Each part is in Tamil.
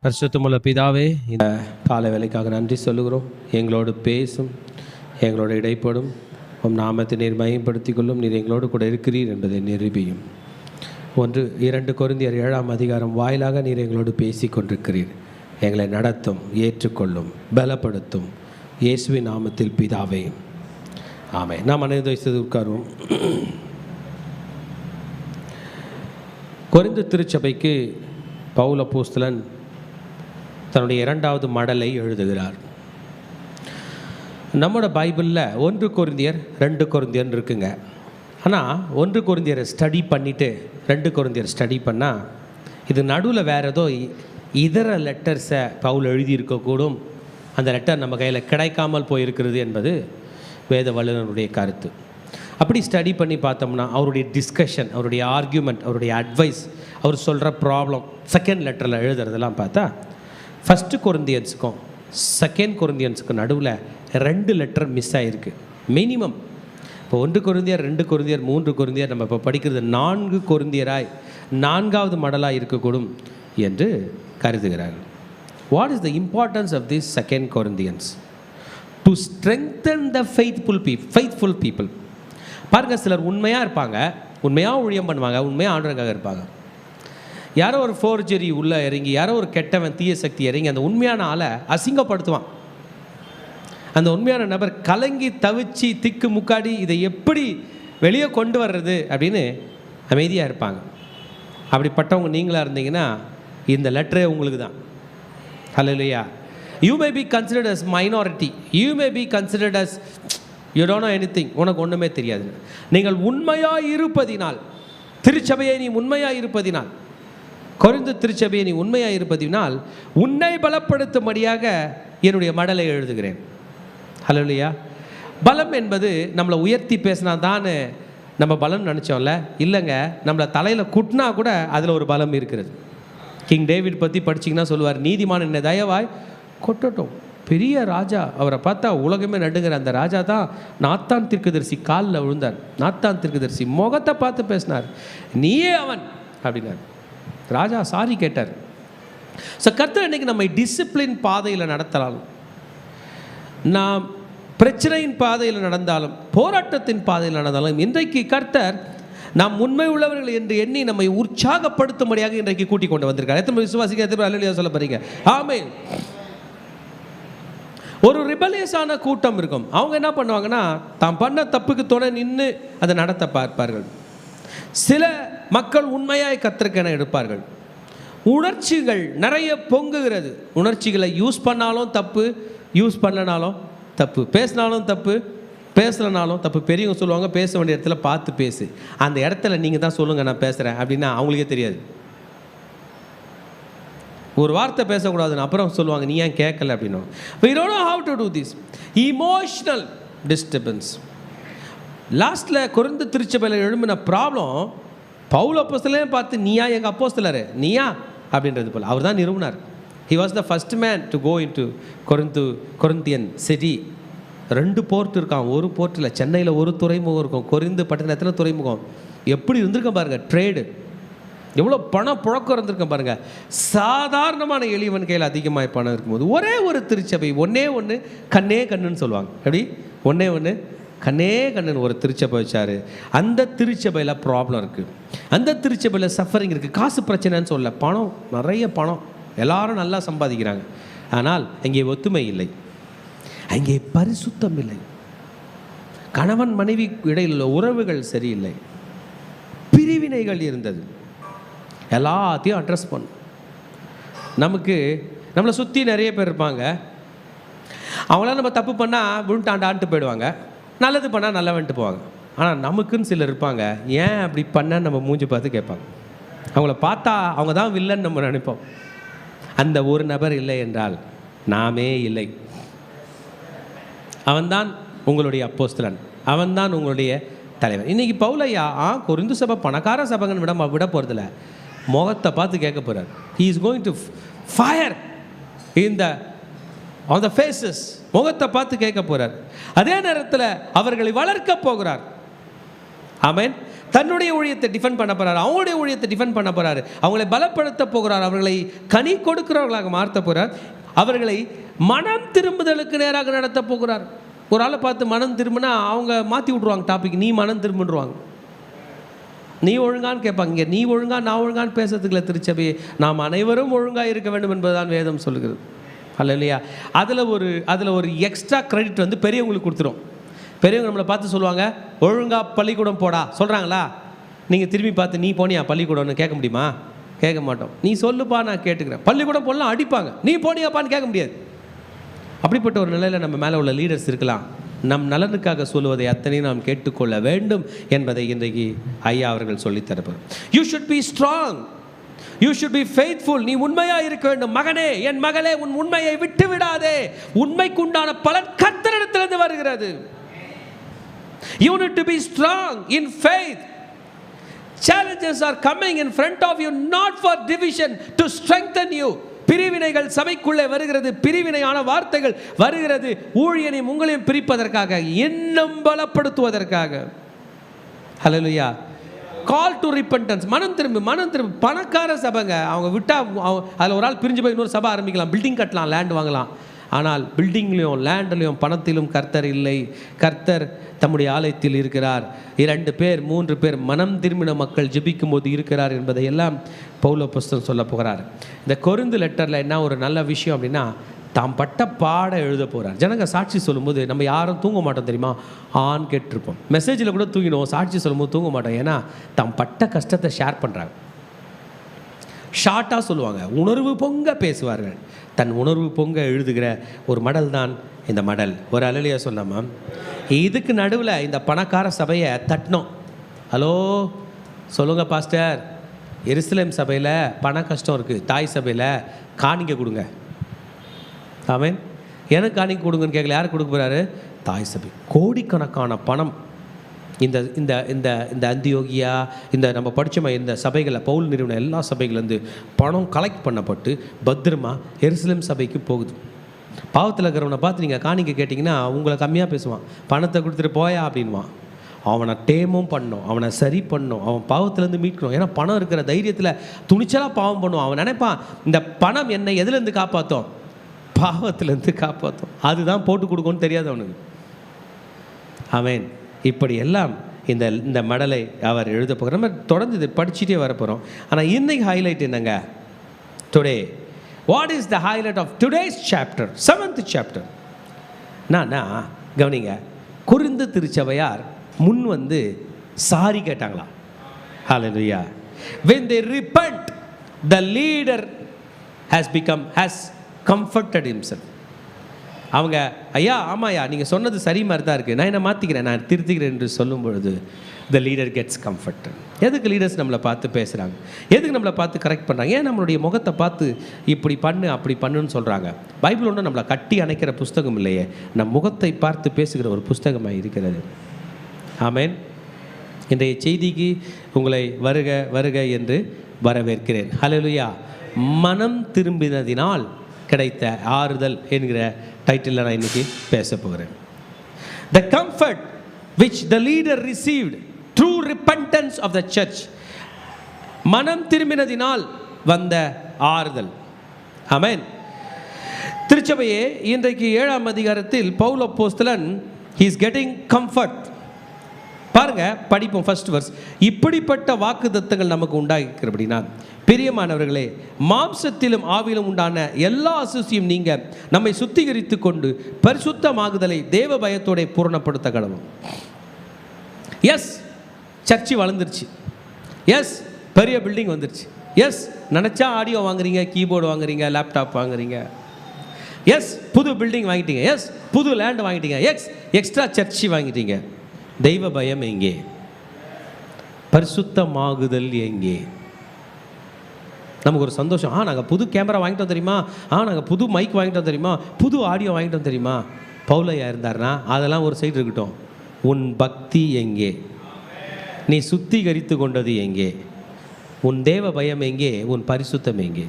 பரிசுத்தமுள்ள பிதாவே, இந்த காலை வேலைக்காக நன்றி சொல்லுகிறோம். எங்களோடு பேசும், எங்களோடு இடைப்படும், உம் நாமத்தை நீர் மையப்படுத்திக் கொள்ளும். நீர் எங்களோடு கூட இருக்கிறீர் என்பதை நிரூபியும். 2 கொரிந்தியர் 7ஆம் அதிகாரம் வாயிலாக நீர் எங்களோடு பேசி கொண்டிருக்கிறீர். எங்களை நடத்தும், ஏற்றுக்கொள்ளும், பலப்படுத்தும். இயேசுவின் நாமத்தில் பிதாவே, ஆமென். நாம் அனைத்து உட்காருவோம். கொரிந்து திருச்சபைக்கு பவுல் அப்போஸ்தலன் தன்னுடைய 2வது மடலை எழுதுகிறார். நம்மளோட பைபிளில் 1 கொரிந்தியர் 2 கொரிந்தியர்னு இருக்குங்க. ஆனால் 1 கொரிந்தியரை ஸ்டடி பண்ணிவிட்டு 2 கொரிந்தியர் ஸ்டடி பண்ணால் இது நடுவில் வேறு ஏதோ இதர லெட்டர்ஸை பவுல் எழுதியிருக்கக்கூடும். அந்த லெட்டர் நம்ம கையில் கிடைக்காமல் போயிருக்கிறது என்பது வேத வல்லுநருடைய கருத்து. அப்படி ஸ்டடி பண்ணி பார்த்தோம்னா அவருடைய டிஸ்கஷன், அவருடைய ஆர்கியூமெண்ட், அவருடைய அட்வைஸ், அவர் சொல்கிற ப்ராப்ளம் 2nd லெட்டரில் எழுதுறதெல்லாம் பார்த்தா 1 கொரிந்தியன்ஸுக்கும் 2 கொரிந்தியன்ஸுக்கும் நடுவில் 2 லெட்டர் மிஸ் ஆகிருக்கு மினிமம். இப்போ 1 கொரிந்தியர் 2 கொரிந்தியர் 3 கொரிந்தியர் நம்ம இப்போ படிக்கிறது 4 கொரிந்தியராய் 4வது மடலாக இருக்கக்கூடும் என்று கருதுகிறார்கள். What is the importance of this 2 Corinthians? To strengthen the faithful people. பாருங்கள், சிலர் உண்மையாக இருப்பாங்க, உண்மையாக ஊழியம் பண்ணுவாங்க, உண்மையாக ஆண்டவருக்காக இருப்பாங்க. யாரோ ஒரு ஃபோர்ஜரி உள்ளே இறங்கி, யாரோ ஒரு கெட்டவன் தீய சக்தி இறங்கி அந்த உண்மையான ஆளை அசிங்கப்படுத்துவான். அந்த உண்மையான நபர் கலங்கி தவிச்சு திக்கு முக்காடி இதை எப்படி வெளியே கொண்டு வர்றது அப்படின்னு அமைதியாக இருப்பாங்க. அப்படிப்பட்டவங்க நீங்களாக இருந்தீங்கன்னா இந்த லெட்டரே உங்களுக்கு தான். Hallelujah. You may be considered as minority, you may be considered as you don't know anything, உனக்கு ஒன்றுமே தெரியாது. நீங்கள் உண்மையாக இருப்பதினால், திருச்சபையை நீ உண்மையாக இருப்பதினால், கொரிந்து திருச்சபையை நீ உண்மையாக இருப்பதினால் உன்னை பலப்படுத்தும்படியாக என்னுடைய மடலை எழுதுகிறேன். ஹல்லேலூயா. பலம் என்பது நம்மளை உயர்த்தி பேசினா தான் நம்ம பலம் நினச்சோம்ல. இல்லைங்க, நம்மளை தலையில் குட்டினா கூட அதில் ஒரு பலம் இருக்கிறது. கிங் டேவிட் பற்றி படிச்சிங்கன்னா சொல்லுவார், நீதிமான் என்ன தயவாய் கொட்டட்டும். பெரிய ராஜா, அவரை பார்த்தா உலகமே நடுங்கிற அந்த ராஜா தான் நாத்தான் தீர்க்கதரிசி காலில் விழுந்தார். நாத்தான் தீர்க்கதரிசி முகத்தை பார்த்து பேசினார், நீயே அவன் அப்படின்னார். ராஜா சாரி கேட்டார். ஸோ கர்த்தர் இன்றைக்கி நம்மை டிசிப்ளின் பாதையில் நடத்தலாம், நாம் பிரச்சனையின் பாதையில் நடந்தாலும், போராட்டத்தின் பாதையில் நடந்தாலும், இன்றைக்கு கர்த்தர் நாம் உண்மை உள்ளவர்கள் என்று எண்ணி நம்மை உற்சாகப்படுத்தும்படியாக இன்றைக்கு கூட்டிக் கொண்டு வந்திருக்கார். எத்தனை விசுவாசிக்க, எத்தனை அல்லேலூயா சொல்ல போறீங்க? ஆமென். ஒரு ரிபலியஸான கூட்டம் இருக்கும். அவங்க என்ன பண்ணுவாங்கன்னா, தாம் பண்ண தப்புக்கு துணை நின்று அதை நடத்த பார்ப்பார்கள். சில மக்கள் உண்மையாய் கர்த்தருக்கென எடுப்பார்கள். உணர்ச்சிகள் நிறைய பொங்குகிறது. உணர்ச்சிகளை யூஸ் பண்ணாலும் தப்பு, யூஸ் பண்ணனாலும் தப்பு, பேசினாலும் தப்பு, பேசலனாலும் தப்பு. பெரியவங்க சொல்லுவாங்க, பேச வேண்டிய இடத்துல பார்த்து பேசு, அந்த இடத்துல நீங்கள் தான் சொல்லுங்கள் நான் பேசுகிறேன் அப்படின்னா அவங்களுக்கே தெரியாது. ஒரு வார்த்தை பேசக்கூடாதுன்னு அப்புறம் சொல்லுவாங்க, நீ ஏன் கேட்கல அப்படின்னா. we don't know how to do this. emotional disturbance. லாஸ்ட்டில் கொரிந்து திருச்சபையில் எழும்பின ப்ராப்ளம் பவுல் அப்போஸ்தலரையும் பார்த்து, நீயா எங்கள் அப்போஸ்தலர், நீயா அப்படின்றது போல். அவர் தான் நிறுவனார். he was the first man to go into Corinthian city. 2 port இருக்கான். ஒரு போர்ட்டில் சென்னையில் ஒரு துறைமுகம் இருக்கும், கொரிந்து பட்டணத்தில் துறைமுகம். எப்படி இருந்திருக்க பாருங்கள், ட்ரேடு எவ்வளோ பணம் புழக்கம் இருந்திருக்கேன் பாருங்கள். சாதாரணமான எளிவன் கையில் அதிகமாக பணம் இருக்கும்போது ஒரே ஒரு திருச்சபை, ஒன்று கண்ணே கண்ணுன்னு சொல்லுவாங்க. எப்படி ஒன்று கண்ணே கண்ணுன்னு ஒரு திருச்சபை வச்சார். அந்த திருச்சபையில் ப்ராப்ளம் இருக்குது, அந்த திருச்சபையில் சஃபரிங் இருக்குது. காசு பிரச்சனைன்னு சொல்ல, பணம், நிறைய பணம், எல்லாரும் நல்லா சம்பாதிக்கிறாங்க. ஆனால் அங்கே ஒத்துமை இல்லை, அங்கே பரிசுத்தம் இல்லை, கணவன் மனைவி இடையில் உள்ள உறவுகள் சரியில்லை, பிரிவினைகள் இருந்தது. எல்லாத்தையும் அட்ரஸ் பண்ணும். நம்மளை சுற்றி நிறைய பேர் இருப்பாங்க. அவங்களாம் நம்ம தப்பு பண்ணால் விழுண்டாண்டான்ட்டு போயிடுவாங்க, நல்லது பண்ணால் நல்லவன்ட்டு போவாங்க. ஆனால் நமக்குன்னு சிலர் இருப்பாங்க, ஏன் அப்படி பண்ண நம்ம மூஞ்சி பார்த்து கேட்பாங்க. அவங்கள பார்த்தா அவங்க தான் வில்லன் நம்ம நினைப்போம். அந்த ஒரு நபர் இல்லை என்றால் நாமே இல்லை. அவன்தான் உங்களுடைய அப்போஸ்தலன், அவன்தான் உங்களுடைய தலைவர். இன்றைக்கி பவுலையா கொரிந்து சபை பணக்கார சபைன்னு விட போகிறதில்ல, முகத்தை பார்த்து கேட்க போகிறார். he is going to fire on the faces. முகத்தை பார்த்து கேட்க போகிறார். அதே நேரத்தில் அவர்களை வளர்க்க போகிறார். ஆமென். தன்னுடைய ஊழியத்தை டிஃபெண்ட் பண்ண போகிறார், அவங்களுடைய ஊழியத்தை டிஃபெண்ட் பண்ண போகிறார், அவங்களை பலப்படுத்த போகிறார், அவர்களை கனி கொடுக்கிறவர்களாக மாற்ற போகிறார், அவர்களை மனம் திரும்புதலுக்கு நேராக நடத்த போகிறார். ஒரு ஆளை பார்த்து மனம் திரும்பினா அவங்க மாற்றி விட்ருவாங்க டாபிக், நீ மனம் திரும்பிடுவாங்க. நீ ஒழுங்கான்னு கேட்பாங்க. இங்கே நீ ஒழுங்கா நான் ஒழுங்கான்னு பேசுறதுக்குள்ள திருச்சபையே, நாம் அனைவரும் ஒழுங்காக இருக்க வேண்டும் என்பதுதான் வேதம் சொல்லுகிறது. அல்லையா? அதில் ஒரு எக்ஸ்ட்ரா கிரெடிட் வந்து பெரியவங்களுக்கு கொடுத்துரும். பெரியவங்க நம்மளை பார்த்து சொல்லுவாங்க, ஒழுங்காக பள்ளிக்கூடம் போடா சொல்கிறாங்களா, நீங்கள் திரும்பி பார்த்து நீ போனியா பள்ளிக்கூடம்னு கேட்க முடியுமா? கேட்க மாட்டோம். நீ சொல்லுப்பா நான் கேட்டுக்கிறேன். பள்ளிக்கூடம் போடலாம் அடிப்பாங்க, நீ போனியாப்பான்னு கேட்க முடியாது. அப்படிப்பட்ட ஒரு நிலையில் நம்ம மேலே உள்ள லீடர்ஸ் இருக்கலாம். நம் நலனுக்காக சொல்லுவதை அத்தனையும் நாம் கேட்டுக்கொள்ள வேண்டும் என்பதை இன்றைக்கு ஐயா அவர்கள் சொல்லித் தரப்போம். You should be strong, you should be faithful. நீ உண்மையாக இருக்க வேண்டும். மகனே, என் மகளே, உன் உண்மையை விட்டு விடாதே. உண்மைக்குண்டான பலன் கர்த்தரிடத்திலிருந்து வருகிறது. You need to be strong in faith. Challenges are coming in front of you not for division, to strengthen you. பிரிவினைகள் சபைக்குள்ளே வருகிறது, பிரிவினையான வார்த்தைகள் வருகிறது, ஊழியனையும் உங்களையும் பிரிப்பதற்காக, இன்னும் பலப்படுத்துவதற்காக. ஹல்லேலூயா. Call to repentance. மனம் திரும்பு. பணக்கார சபைங்க, அவங்க விட்டா அதில் ஒரு ஆள் பிரிஞ்சு போய் இன்னொரு சபை ஆரம்பிக்கலாம், பில்டிங் கட்டலாம், லேண்ட் வாங்கலாம். ஆனால் பில்டிங்லையும் லேண்ட்லையும் பணத்திலும் கர்த்தர் இல்லை. கர்த்தர் தம்முடைய ஆலயத்தில் இருக்கிறார். 2 பேர் 3 பேர் மனம் திரும்பின மக்கள் ஜெபிக்கும் போது இருக்கிறார் என்பதை எல்லாம் பவுல் அப்போஸ்தலன் சொல்ல போகிறார். இந்த கொரிந்து லெட்டரில் என்ன ஒரு நல்ல விஷயம் அப்படின்னா, தாம் பட்ட பாட எழுத போகிறார். ஜனங்க சாட்சி சொல்லும்போது நம்ம யாரும் தூங்க மாட்டோம் தெரியுமா? ஆன் கேட்டிருப்போம். மெசேஜில் கூட தூங்கிடுவோம், சாட்சி சொல்லும்போது தூங்க மாட்டோம். ஏன்னா தாம் பட்ட கஷ்டத்தை ஷேர் பண்ணுறாங்க. ஷார்ட்டாக சொல்லுவாங்க, உணர்வு பொங்க பேசுவார்கள். தன் உணர்வு பொங்க எழுதுகிற ஒரு மடல் தான் இந்த மடல். ஒரு அலலியா சொல்லாமா? இதுக்கு நடுவில் இந்த பணக்கார சபையை தட்டினோம். ஹலோ சொல்லுங்கள் பாஸ்டர், எருசலேம் சபையில் பண கஷ்டம் இருக்குது, தாய் சபையில் காணிக்க கொடுங்க. ஆமென். எனக்கு காணிக்க கொடுங்கன்னு கேட்கல, யார் கொடுக்க போகிறாரு? தாய் சபை. கோடிக்கணக்கான பணம் இந்த இந்த இந்த இந்த அந்தியோகியா, இந்த நம்ம படித்தோம் இந்த சபைகளில், பவுல் நிறுவன எல்லா சபைகள்லேருந்து பணம் கலெக்ட் பண்ணப்பட்டு பத்திரமா எருசலேம் சபைக்கு போகுது. பாவத்தில் இருக்கிறவனை பார்த்து நீங்கள் காணிக்க கேட்டிங்கன்னா உங்களை கம்மியாக பேசுவான். பணத்தை கொடுத்துட்டு போயா அப்படின்வான். அவனை டேமும் பண்ணணும், அவனை சரி பண்ணணும், அவன் பாவத்திலேருந்து மீட்கணும். ஏன்னா பணம் இருக்கிற தைரியத்தில் துணிச்சலாக பாவம் பண்ணுவான். அவன் நினைப்பான், இந்த பணம் என்னை எதுலேருந்து காப்பாற்றும்? பாவத்திலேருந்து காப்பாற்றும். அதுதான் போட்டு கொடுக்கும்னு தெரியாது அவனுக்கு. ஆமென். இப்படி எல்லாம் இந்த மடலை அவர் எழுத போகிறார். நம்ம தொடர்ந்து இதை படிச்சுட்டே வரப்போகிறோம். ஆனால் இன்னைக்கு ஹைலைட் என்னங்க? Today what is the highlight of today's chapter, 7th chapter? நான் கவனிங்க, கொரிந்து திருச்சபையார் முன் வந்து சாரி கேட்டாங்களா? ஹல்லேலூயா. when they repent, the leader has comforted himself. அவங்க ஐயா ஆமாயா நீங்கள் சொன்னது சரி மாதிரி தான் இருக்குது, நான் என்ன மாற்றிக்கிறேன், நான் திருத்திக்கிறேன் என்று சொல்லும் பொழுது த லீடர் கெட்ஸ் கம்ஃபர்டட். எதுக்கு லீடர்ஸ் நம்மளை பார்த்து பேசுகிறாங்க? எதுக்கு நம்மளை பார்த்து கரெக்ட் பண்ணுறாங்க? ஏன் நம்மளுடைய முகத்தை பார்த்து இப்படி பண்ணு அப்படி பண்ணுன்னு சொல்கிறாங்க? பைபிள் ஒன்றும் நம்மளை கட்டி அணைக்கிற புஸ்தகம் இல்லையே, நம் முகத்தை பார்த்து பேசுகிற ஒரு புஸ்தகமாக இருக்கிறது. ஆமென். இன்றைய செய்திக்கு உங்களை வருக வருக என்று வரவேற்கிறேன். ஹல்லேலூயா. மனம் திரும்பினதினால் கிடைத்த ஆறுதல் என்கிற டைட்டிலில் நான் இன்னைக்கு பேச போகிறேன். The comfort which the leader received through repentance of the church. மனம் திரும்பினதினால் வந்த ஆறுதல். ஆமென். திருச்சபையே, இன்றைக்கு 7ஆம் அதிகாரத்தில் பவுல் அப்போஸ்தலன் he is getting comfort. பாருங்க, படிப்போம் ஃபர்ஸ்ட் வர்ஸ். இப்படிப்பட்ட வாக்குத்தத்தங்கள் நமக்கு உண்டாகிறபடினா பிரியமானவர்களே, மாம்சத்திலும் ஆவிலும் உண்டான எல்லா அசுசியும் நீங்க நம்மை சுத்திகரித்து கொண்டு பரிசுத்தமாகுதலை தேவ பயத்தோட பூரணப்படுத்த கடவும். எஸ், சர்ச்சு வளர்ந்துருச்சு. எஸ், பெரிய பில்டிங் வந்துருச்சு. எஸ், நினச்சா ஆடியோ வாங்குறீங்க, கீபோர்டு வாங்குறீங்க, லேப்டாப் வாங்குறீங்க. எஸ், புது பில்டிங் வாங்கிட்டீங்க. எஸ், புது லேண்ட் வாங்கிட்டீங்க. எக்ஸ்ட்ரா சர்ச்சு வாங்கிட்டீங்க. தெய்வ பயம் எங்கே? பரிசுத்தமாகுதல் எங்கே? நமக்கு ஒரு சந்தோஷம், நாங்கள் புது கேமரா வாங்கிட்டோம் தெரியுமா, நாங்கள் புது மைக் வாங்கிட்டோம் தெரியுமா, புது ஆடியோ வாங்கிட்டோம் தெரியுமா. பவுலையா இருந்தார்னா அதெல்லாம் ஒரு சைடு இருக்கட்டும். உன் பக்தி எங்கே? நீ சுத்திகரித்து கொண்டது எங்கே? உன் தேவ பயம் எங்கே? உன் பரிசுத்தம் எங்கே?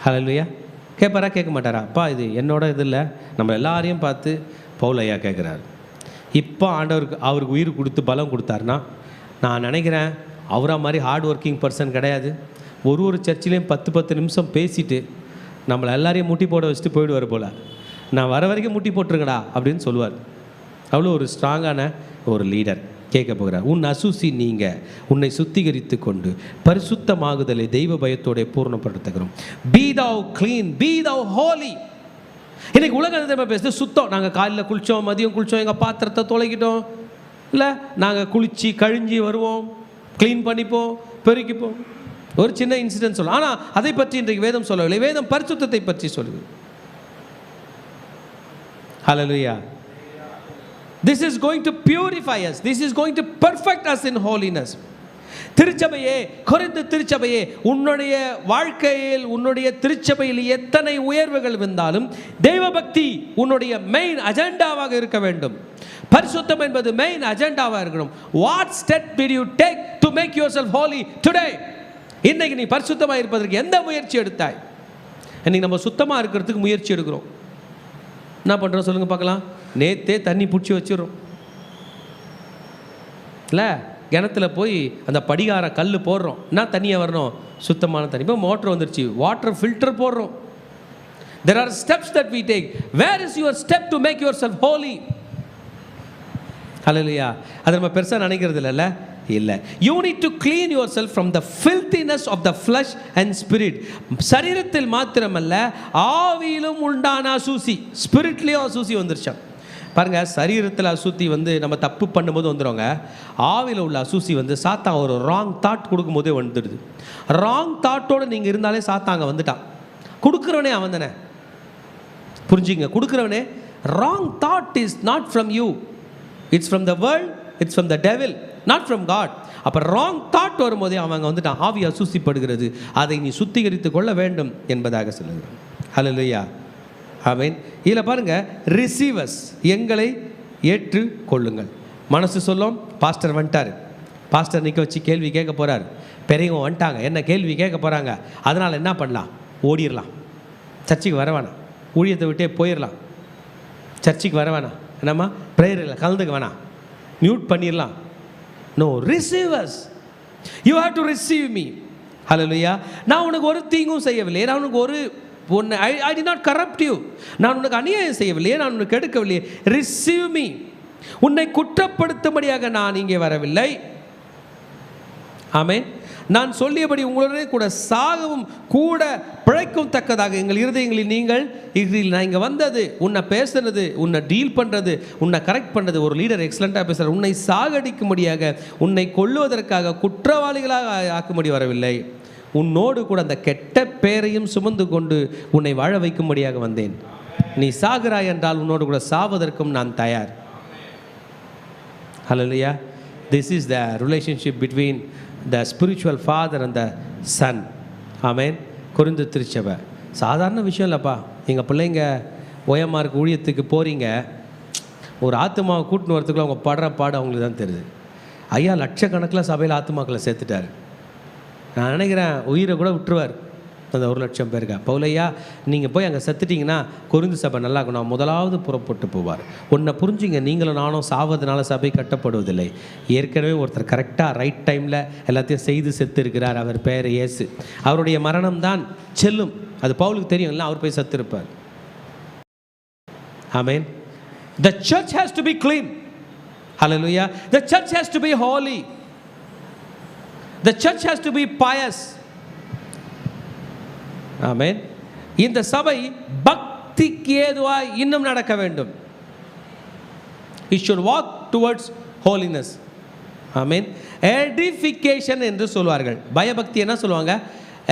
ஹல்லேலூயா. கேட்பாரா கேட்க மாட்டாரா? அப்பா இது என்னோட இது இல்லை, நம்ம எல்லாரையும் பார்த்து பவுலையா கேட்குறாரு. இப்போ அவருக்கு உயிர் கொடுத்து பலம் கொடுத்தாருன்னா, நான் நினைக்கிறேன் அவரா மாதிரி ஹார்ட் ஒர்க்கிங் பர்சன் கிடையாது. ஒரு சர்ச்சிலையும் 10 நிமிஷம் பேசிட்டு நம்மளை எல்லாரையும் முட்டி போட வச்சுட்டு போயிடுவார் போல். நான் வர வரைக்கும் முட்டி போட்டுருங்கடா அப்படின்னு சொல்லுவார். அவ்வளோ ஒரு ஸ்ட்ராங்கான ஒரு லீடர். கேட்க போகிறார், உன் அசூசி நீங்க உன்னை சுத்திகரித்து கொண்டு பரிசுத்தமாகுதலை தெய்வ பயத்தோட பூர்ணப்படுத்துகிறோம். Be thou clean, be thou holy. இன்னைக்கு உலக பேசுறது சுத்தம். நாங்கள் காலையில் குளித்தோம், மதியம் குளித்தோம், எங்கள் பாத்திரத்தை தொலைக்கிட்டோம், இல்லை நாங்கள் குளித்து கழிஞ்சி வருவோம், க்ளீன் பண்ணிப்போம், பெருக்கிப்போம். ஒரு சின்ன இன்சிடென்ட் சொல்லலாம். ஆனால் அதை பற்றி இன்றைக்கு வேதம் சொல்லவில்லை. வேதம் பரிசுத்தத்தை பற்றி சொல்லுது. ஹல்லேலூயா. This is going to purify us. This is going to perfect us in holiness. திருச்சபையே, கொரிந்து திருச்சபையே, உன்னுடைய வாழ்க்கையில் உன்னுடைய திருச்சபையில் எத்தனை உயர்வுகள் வந்தாலும் தெய்வ பக்தி உன்னுடைய மெயின் அஜெண்டாவாக இருக்க வேண்டும். பரிசுத்தம் என்பது மெயின் அஜெண்டாவாக இருக்கணும். What step did you take to make yourself holy today? இன்னைக்கு நீ பரிசுத்தமாக இருப்பதற்கு எந்த முயற்சி எடுத்தாய்? இன்னைக்கு நம்ம சுத்தமாக இருக்கிறதுக்கு முயற்சி எடுக்கிறோம். என்ன பண்ணுறோம் சொல்லுங்க பார்க்கலாம். நேற்றே தண்ணி பிடிச்சி வச்சிடறோம் இல்லை, கிணத்துல போய் அந்த படிகார கல் போடுறோம். என்ன தண்ணியை வரணும்? சுத்தமான தண்ணி. இப்போ மோட்டர் வந்துருச்சு, வாட்டர் ஃபில்டர் போடுறோம். There are steps that we take. Where is your step to make yourself holy? ஹல்லேலூயா. அதை நம்ம பெருசாக நினைக்கிறது இல்லைல்ல. இல்லை, you need to clean yourself from the filthiness of the flesh and spirit. சரீரத்தில் மாத்திரமல்ல, ஆவியிலும் உண்டான அசூசி. ஸ்பிரிட்லேயும் அசூசி வந்துருச்சான் பாருங்கள். சரீரத்தில் அசூசி நம்ம தப்பு பண்ணும்போது வந்துடுவாங்க. ஆவியில் உள்ள அசூசி சாத்தான் ஒரு ராங் தாட் கொடுக்கும்போதே வந்துடுது. ராங் தாட்டோடு நீங்கள் இருந்தாலே சாத்தாங்க வந்துட்டான். கொடுக்குறவனே அவன் தானே, புரிஞ்சுங்க. கொடுக்குறவனே. Wrong thought is not from you, it's from the world, it's from the devil, not from God. அப்போ ராங் தாட் வரும்போதே அவங்க வந்துட்டான். ஆவி அசூசிப்படுகிறது, அதை நீ சுத்திகரித்து கொள்ள வேண்டும் என்பதாக சொல்லுங்கள். ஹல்லேலூயா. ஆமென். இதில் பாருங்கள், ரிசீவர்ஸ், எங்களை ஏற்று கொள்ளுங்கள். மனசு சொல்லும், பாஸ்டர் வந்துட்டார், பாஸ்டர் நிற்க வச்சு கேள்வி கேட்க போகிறார், பெரியவங்க வந்துட்டாங்க, என்ன கேள்வி கேட்க போகிறாங்க, அதனால் என்ன பண்ணலாம்? ஓடிடலாம், சர்ச்சுக்கு வர வேணாம், ஊழியத்தை விட்டே போயிடலாம், சர்ச்சுக்கு வர வேணாம், என்னம்மா ப்ரேயரில் கலந்துக்க வேணாம், மியூட் பண்ணிடலாம். No, receivers, you have to receive me. Hallelujah. நான் உனக்கு ஒரு தீங்கும் செய்யவில்லை, நான் உனக்கு ஒரு I did not corrupt you. நான் உனக்கு அநியாயம் செய்யவில்லையே, நான் உனக்கு கெடுக்கவில்லையே. Receive me. உன்னை குற்றப்படுத்தும்படியாக நான் இங்கே வரவில்லை. ஆமென். நான் சொல்லியபடி உங்களுடனே கூட சாகவும் கூட பிழைக்கும் தக்கதாக எங்கள் இருதயங்களில் நீங்கள் நான் இங்கே வந்தது, உன்னை பேசுறது, உன்னை டீல் பண்ணுறது, உன்னை கரெக்ட் பண்ணுறது. ஒரு லீடர் எக்ஸலண்ட்டாக பேசுகிறார். உன்னை சாகடிக்கும்படியாக, உன்னை கொல்லுவதற்காக, குற்றவாளிகளாக ஆக்கும்படி வரவில்லை, உன்னோடு கூட அந்த கெட்ட பேரையும் சுமந்து கொண்டு உன்னை வாழ வைக்கும்படியாக வந்தேன். நீ சாகிறாய் என்றால் உன்னோடு கூட சாவதற்கும் நான் தயார். Hallelujah. This is the relationship between the spiritual father and the son. Amen. கொரிந்து திருச்சபை சாதாரண விஷயம் இல்லைப்பா. எங்கள் பிள்ளைங்க ஓஎம்ஆருக்கு ஊழியத்துக்கு போகிறீங்க, ஒரு ஆத்துமாவை கூட்டின்னு வரத்துக்குள்ள அவங்க படுற பாடு அவங்களுக்கு தான் தெரியுது. ஐயா லட்சக்கணக்கில் சபையில் ஆத்துமாக்களை சேர்த்துட்டார். நான் நினைக்கிறேன் உயிரை கூட விட்டுருவார் அந்த 1,00,000 பேருக்கு. பவுலையா, நீங்கள் போய் அங்கே செத்துட்டிங்கன்னா கொரிந்து சபை நல்லா இருக்கணும், முதலாவது புறப்பட்டு போவார். ஒன்றை புரிஞ்சுங்க, நீங்களும் நானும் சாவதுனால சபை கட்டப்படுவதில்லை. ஏற்கனவே ஒருத்தர் கரெக்டாக ரைட் டைமில் எல்லாத்தையும் செய்து செத்து இருக்கிறார். அவர் பேர் இயேசு. அவருடைய மரணம் தான் செல்லும். அது பவுலுக்கு தெரியும், இல்லை அவர் போய் செத்து இருப்பார். ஆமென். The church has to be clean. Hallelujah. The church has to be holy. The church has to be pious. Amen. இந்த சபை பக்திக்கு ஏதுவாய் இன்னும் நடக்க வேண்டும். It should walk towards holiness. Amen. Edification என்று சொல்வார்கள். பயபக்தி என்ன சொல்லுவாங்க?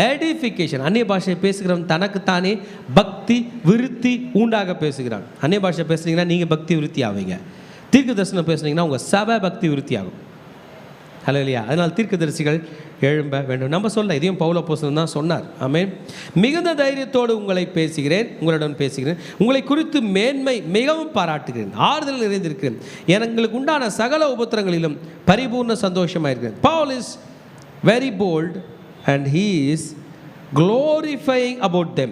எடிஃபிகேஷன். அந்நிய பாஷை பேசுகிறவன் தனக்குத்தானே பக்தி விருத்தி உண்டாக பேசுகிறான். அந்நிய பாஷை பேசுனீங்கன்னா நீங்கள் பக்தி விருத்தி ஆவீங்க. தீர்க்க தரிசனம் பேசுனீங்கன்னா உங்கள் சபை பக்தி விருத்தி ஆகும். ஹல்லேலூயா. அதனால் தீர்க்கதரிசிகள் எழும்ப வேண்டும். நம்ம சொல்ல இதையும் பவுல் அப்போஸ்தலன் தான் சொன்னார். ஆமென். மிகுந்த தைரியத்தோடு உங்களுடன் பேசுகிறேன், உங்களை குறித்து மேன்மை மிகவும் பாராட்டுகிறேன், ஆறுதல் நிறைந்திருக்கிறேன், எங்களுக்கு உண்டான சகல உபத்திரங்களிலும் பரிபூர்ண சந்தோஷமாக இருக்கிறேன். Paul is very bold and he is glorifying about them.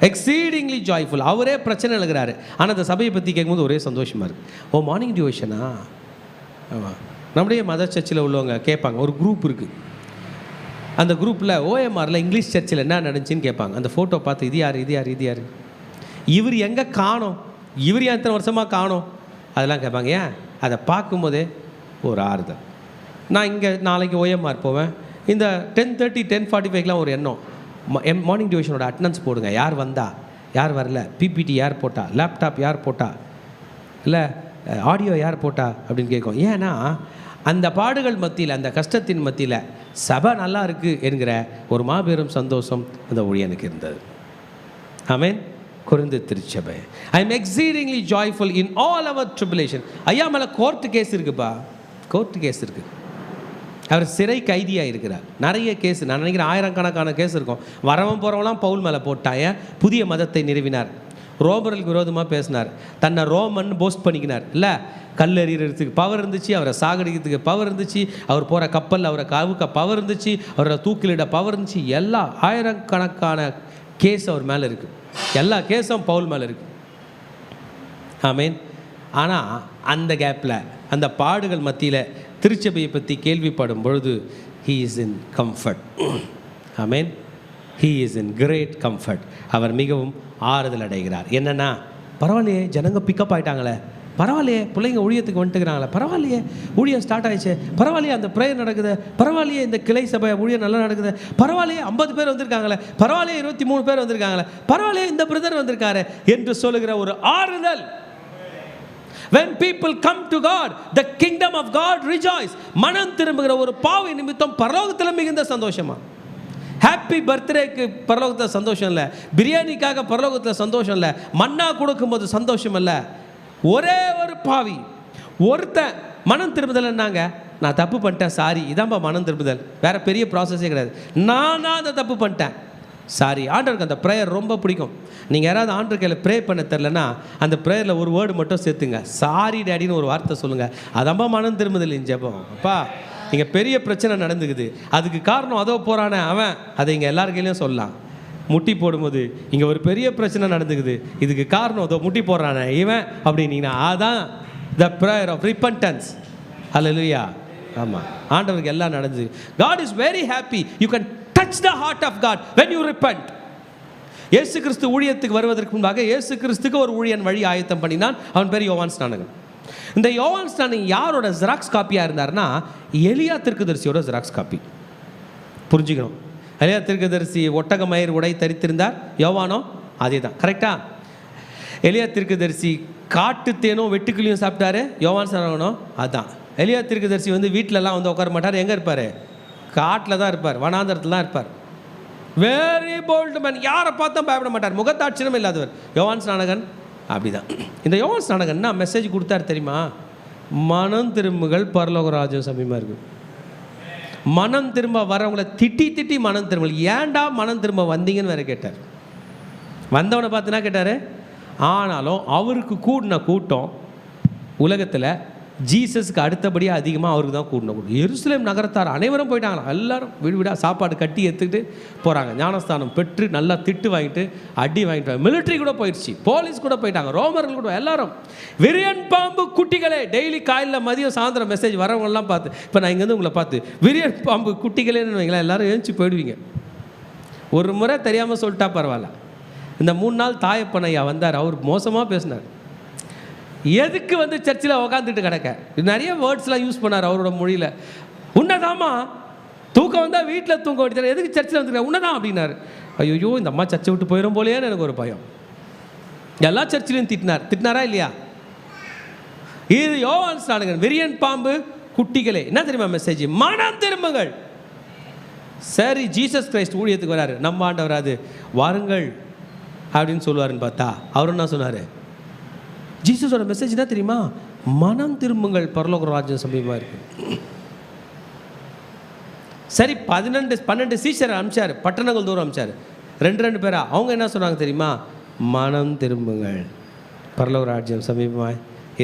Exceedingly joyful. அவரே பிரச்சனை எழுகிறாரு, ஆனால் அந்த சபையை பற்றி கேட்கும்போது ஒரே சந்தோஷமாக இருக்குது. ஓ மார்னிங் டிவோஷனா? ஆமாம், நம்முடைய மத சர்ச்சில் உள்ளவங்க கேட்பாங்க. ஒரு குரூப் இருக்குது, அந்த குரூப்பில் ஓஎம்ஆரில் இங்கிலீஷ் சர்ச்சில் என்ன நடந்துச்சுன்னு கேட்பாங்க. அந்த ஃபோட்டோ பார்த்து இது யார் இது யார் இது யார், இவர் எங்கே காணோம், இவர் எத்தனை வருஷமாக காணோம், அதெல்லாம் கேட்பாங்க. ஏன்? அதை பார்க்கும்போதே ஒரு ஆறுதல். நான் இங்கே நாளைக்கு ஓஎம்ஆர் போவேன், இந்த 10:30 10:45 ஒரு எண்ணம், மார்னிங் டிவிஷனோட அட்டண்டன்ஸ் போடுங்க, யார் வந்தா யார் வரல, பிபிடி யார் போட்டா, லேப்டாப் யார் போட்டா, இல்லை ஆடியோ யார் போட்டா அப்படின்னு கேட்கும். ஏன்னா அந்த பாடுகள் மத்தியில், அந்த கஷ்டத்தின் மத்தியில் சபை நல்லா இருக்குது என்கிற ஒரு மாபெரும் சந்தோஷம் அந்த ஊழியனுக்கு இருந்தது. ஆமென். கொரிந்து திருச்சபை, I am exceedingly joyful in all our tribulation. ஐயா மேலே கோர்ட்டு கேஸ் இருக்குப்பா, கோர்ட்டு கேஸ் இருக்குது. அவர் சிறை கைதியாக இருக்கிறார். நிறைய கேஸ், நான் நினைக்கிறேன் ஆயிரக்கணக்கான கேஸ் இருக்கும். வரவன் போகிறவங்களாம் பவுல் மேலே போட்டாய. புதிய மதத்தை நிறுவினார், ரோமர்களுக்கு விரோதமாக பேசினார், தன்னை ரோமன் போஸ்ட் பண்ணிக்கினார். இல்லை, கல் எறிகிறதுக்கு பவர் இருந்துச்சு, அவரை சாகடிக்கிறதுக்கு பவர் இருந்துச்சு, அவர் போகிற கப்பல் அவரை கவுக்க பவர் இருந்துச்சு, அவரை தூக்கிலிட பவர் இருந்துச்சு. எல்லா ஆயிரக்கணக்கான கேஸ் அவர் மேலே இருக்குது. எல்லா கேஸும் பவுல் மேலே இருக்குது. ஆமீன். ஆனால் அந்த கேப்பில், அந்த பாடுகள் மத்தியில் திருச்சபையை பற்றி கேள்விப்படும் பொழுது he is in comfort. ஆமீன். he is in great comfort. அவர் மிகவும் ஆறுதல் அடைகிறார். என்னென்னா, பரவாயில்லையே ஜனங்க பிக்கப் ஆகிட்டாங்களே, பரவாயில்லையே பிள்ளைங்க ஊழியத்துக்கு வந்துட்டுக்கிறாங்களே, பரவாயில்லையே ஊழியம் ஸ்டார்ட் ஆயிடுச்சு, பரவாயில்லையே அந்த ப்ரேயர் நடக்குது, பரவாயில்லையே இந்த கிளை சபை ஊழியம் நல்லா நடக்குது, பரவாயில்லையே 50 பேர் வந்திருக்காங்களே, பரவாயில்லையே 23 பேர் வந்திருக்காங்களே, பரவாயில்லையே இந்த பிரதர் வந்திருக்காரு என்று சொல்லுகிற ஒரு ஆறுதல். When people come to God, the kingdom of God rejoice. மனம் திரும்புகிற ஒரு பாவி நிமித்தம் பரலோகத்தில் மிகுந்த சந்தோஷமா. ஹாப்பி பர்த்டேக்கு பரலோகத்தில் சந்தோஷம் இல்லை, பிரியாணிக்காக பரலோகத்தில் சந்தோஷம் இல்லை, மன்னா கொடுக்கும்போது சந்தோஷம் இல்லை. ஒரே ஒரு பாவி ஒருத்தன் மனம் திரும்புதல். என்னங்க, நான் தப்பு பண்ணிட்டேன், சாரி, இதான்ப்பா மனம் திரும்புதல். வேற பெரிய ப்ராசஸே கிடையாது. நானா அதை தப்பு பண்ணிட்டேன், சாரி. ஆண்டவருக்கு அந்த ப்ரேயர் ரொம்ப பிடிக்கும். நீங்கள் யாராவது ஆண்டவர் கையில் ப்ரே பண்ண தெரிலனா அந்த ப்ரேயரில் ஒரு வேர்டு மட்டும் சேர்த்துங்க, சாரி டேடின்னு ஒரு வார்த்தை சொல்லுங்கள். அதான்ப்பா மனம் திரும்புதல் ஜெபம். அப்பா இங்கே பெரிய பிரச்சனை நடந்துக்குது, அதுக்கு காரணம் அதோ போகிறானே அவன், அதை இங்கே எல்லார் கையிலையும் சொல்லலாம். முட்டி போடும்போது இங்கே ஒரு பெரிய பிரச்சனை நடந்துக்குது, இதுக்கு காரணம் அதோ முட்டி போடுறானே இவன் அப்படின்னீங்கன்னா அதான் த ப்ரேயர் ஆஃப் ரிப்பன்டன்ஸ். ஹல்லேலூயா. ஆமாம், ஆண்டவருக்கு எல்லாம் நடந்துது. God is very happy. You can touch the heart of God when you repent. இயேசு கிறிஸ்து ஊழியத்துக்கு வருவதற்கு முன்பாக இயேசு கிறிஸ்துக்கு ஒரு ஊழியன் வழி ஆயத்தம் பண்ணினான். அவன் பேர் யோவான் ஸ்நானகன். இந்த யோவான் ஸ்நானகன் யாரோட ஜெராக்ஸ் காப்பியாக இருந்தார்னா, எலியா தீர்க்கதரிசியோட ஜெராக்ஸ் காப்பி. புரிஞ்சுக்கணும். எலியா தீர்க்கதரிசி ஒட்டக மயிர் உடை தரித்திருந்தார், யோவானோ அதே தான். கரெக்டாக? எலியா தீர்க்கதரிசி காட்டு தேனும் வெட்டுக்கிளியும் சாப்பிட்டாரு, யோவான் ஸ்நானகனோ அதான். எலியா தீர்க்கதரிசி வந்து வீட்டிலலாம் வந்து உட்கார மாட்டார், எங்கே இருப்பார்? காட்டில் தான் இருப்பார், வனாந்தரத்தில் தான் இருப்பார். வெரி போல்டு மேன், யாரை பார்த்தா பயப்பட மாட்டார், முகத்தாட்சியம் இல்லாதவர். யோவான் ஸ்நானகன் அப்படிதான். இந்த யோவான் ஸ்நானகன் என்ன மெசேஜ் கொடுத்தாரு தெரியுமா? மனம் திரும்புகள், பரலோக ராஜ்யம் சமீபமாக இருக்குது. மனம் திரும்ப வரவங்களை திட்டி திட்டி மனம் திரும்புகள். ஏன்டா மனம் திரும்ப வந்தீங்கன்னு வேற கேட்டார். வந்தவனை பார்த்துனா கேட்டார். ஆனாலும் அவருக்கு கூடின கூட்டம் உலகத்தில் ஜீசஸ்க்கு அடுத்தபடியாக அதிகமாக அவருக்கு தான் கூடின கூட்டம். எருசலேம் நகரத்தார் அனைவரும் போயிட்டாங்களா, எல்லாரும் வீடு வீடாக சாப்பாடு கட்டி எடுத்துக்கிட்டு போகிறாங்க. ஞானஸ்தானம் பெற்று நல்லா திட்டு வாங்கிட்டு அடி வாங்கிட்டு, மிலிட்ரி கூட போயிடுச்சு, போலீஸ் கூட போயிட்டாங்க, ரோமர்கள் கூட எல்லாரும். விரியன் பாம்பு குட்டிகளே, டெய்லி காலையில் மதியம் சாயந்தரம் மெசேஜ் வரவங்கெல்லாம் பார்த்து, இப்போ நான் இங்கேருந்து உங்களை பார்த்து விரியன் பாம்பு குட்டிகளேன்னு வைங்களேன், எல்லாரும் எழுந்துச்சி போயிடுவீங்க. ஒரு முறை தெரியாமல் சொல்லிட்டா பரவாயில்ல. இந்த 3 நாள் தாயப்பனையா வந்தார், அவர் மோசமாக பேசினார். எதுக்கு வந்து சர்ச்சில் உக்காந்துட்டு கிடக்க, நிறைய வேர்ட்ஸ்லாம் யூஸ் பண்ணார் அவரோட மொழியில். உன்னதாமா தூக்கம் வந்தால் வீட்டில் தூங்க வேண்டியது, எதுக்கு சர்ச்சில் வந்துருக்க, உன்னதான் அப்படின்னாரு. ஐயோ இந்த அம்மா சர்ச்சை விட்டு போயிடும் போலேன்னு எனக்கு ஒரு பயம். எல்லா சர்ச்சிலையும் திட்டினாரா இல்லையா? இது யோவான் ஸ்நானகன், விரியன் பாம்பு குட்டிகளே. என்ன தெரியுமா மெசேஜ்? மனம் திரும்புங்கள். சரி, ஜீசஸ் கிரைஸ்ட் ஊழியத்துக்கு வராரு, நம்ம ஆண்டவர் அது வாருங்கள் அப்படின்னு சொல்லுவாருன்னு பார்த்தா அவர் என்ன சொன்னார்? ஜீசஸோட மெசேஜ் என்ன தெரியுமா? மனம் திரும்புங்கள், பரலோக ராஜ்யம் சமீபமாக இருக்கு. சரி, 12 சீஷரை அனுப்பிச்சார், பட்டணங்கள் தூரம் அனுப்பிச்சார், 2 பேரா. அவங்க என்ன சொன்னாங்க தெரியுமா? மனம் திரும்புங்கள், பரலோக ராஜ்யம் சமீபமாக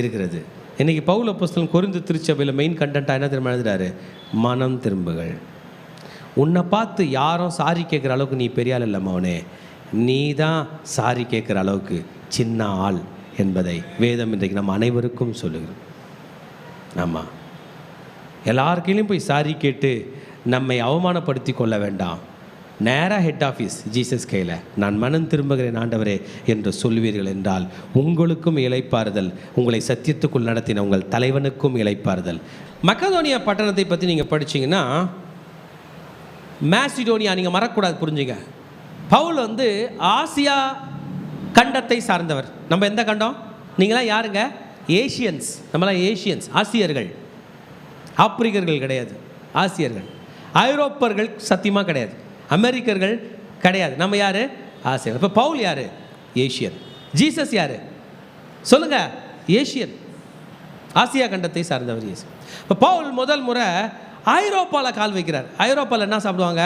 இருக்கிறது. இன்றைக்கி பவுல் அப்போஸ்தலன் கொரிந்து திருச்சபையில் மெயின் கண்டென்ட்டாக என்ன தெரியுமா எழுதுறாரு? மனம் திரும்புகள். உன்னை பார்த்து யாரும் சாரி கேட்குற அளவுக்கு நீ பெரிய ஆள் இல்லை மவனே, நீ தான் சாரி கேட்குற அளவுக்கு சின்ன ஆள் என்பதை வேதம் இன்றைக்கு நம்ம அனைவருக்கும் சொல்லுகிறோம். ஆமாம், எல்லாருக்கையிலையும் போய் சாரி கேட்டு நம்மை அவமானப்படுத்தி கொள்ள வேண்டாம். நேராக ஹெட் ஆஃபீஸ் ஜீசஸ் கையில் நான் மனம் திரும்புகிறேன் ஆண்டவரே என்று சொல்வீர்கள் என்றால் உங்களுக்கும் இளைப்பாறுதல், உங்களை சத்தியத்துக்குள் நடத்தின உங்கள் தலைவனுக்கும் இளைப்பாறுதல். மக்கதோனியா பட்டணத்தை பற்றி நீங்கள் படிச்சிங்கன்னா, மேசிடோனியா நீங்கள் மறக்கக்கூடாது, புரிஞ்சுங்க. பவுல் ஆசியா கண்டத்தை சார்ந்தவர். நம்ம எந்த கண்டம்? நீங்களாம் யாருங்க? ஏஷியன்ஸ். நம்மளாம் ஏஷியன்ஸ், ஆசியர்கள். ஆப்பிரிக்கர்கள் கிடையாது, ஆசியர்கள். ஐரோப்பர்கள் சத்தியமாக கிடையாது, அமெரிக்கர்கள் கிடையாது. நம்ம யார்? ஆசியர். இப்போ பவுல் யார்? ஏஷியன். ஜீசஸ் யார் சொல்லுங்க? ஏஷியன், ஆசியா கண்டத்தை சார்ந்தவர் இயேசு. இப்போ பவுல் முதல் முறை ஐரோப்பாவில் கால் வைக்கிறார். ஐரோப்பாவில் என்ன சாப்பிடுவாங்க?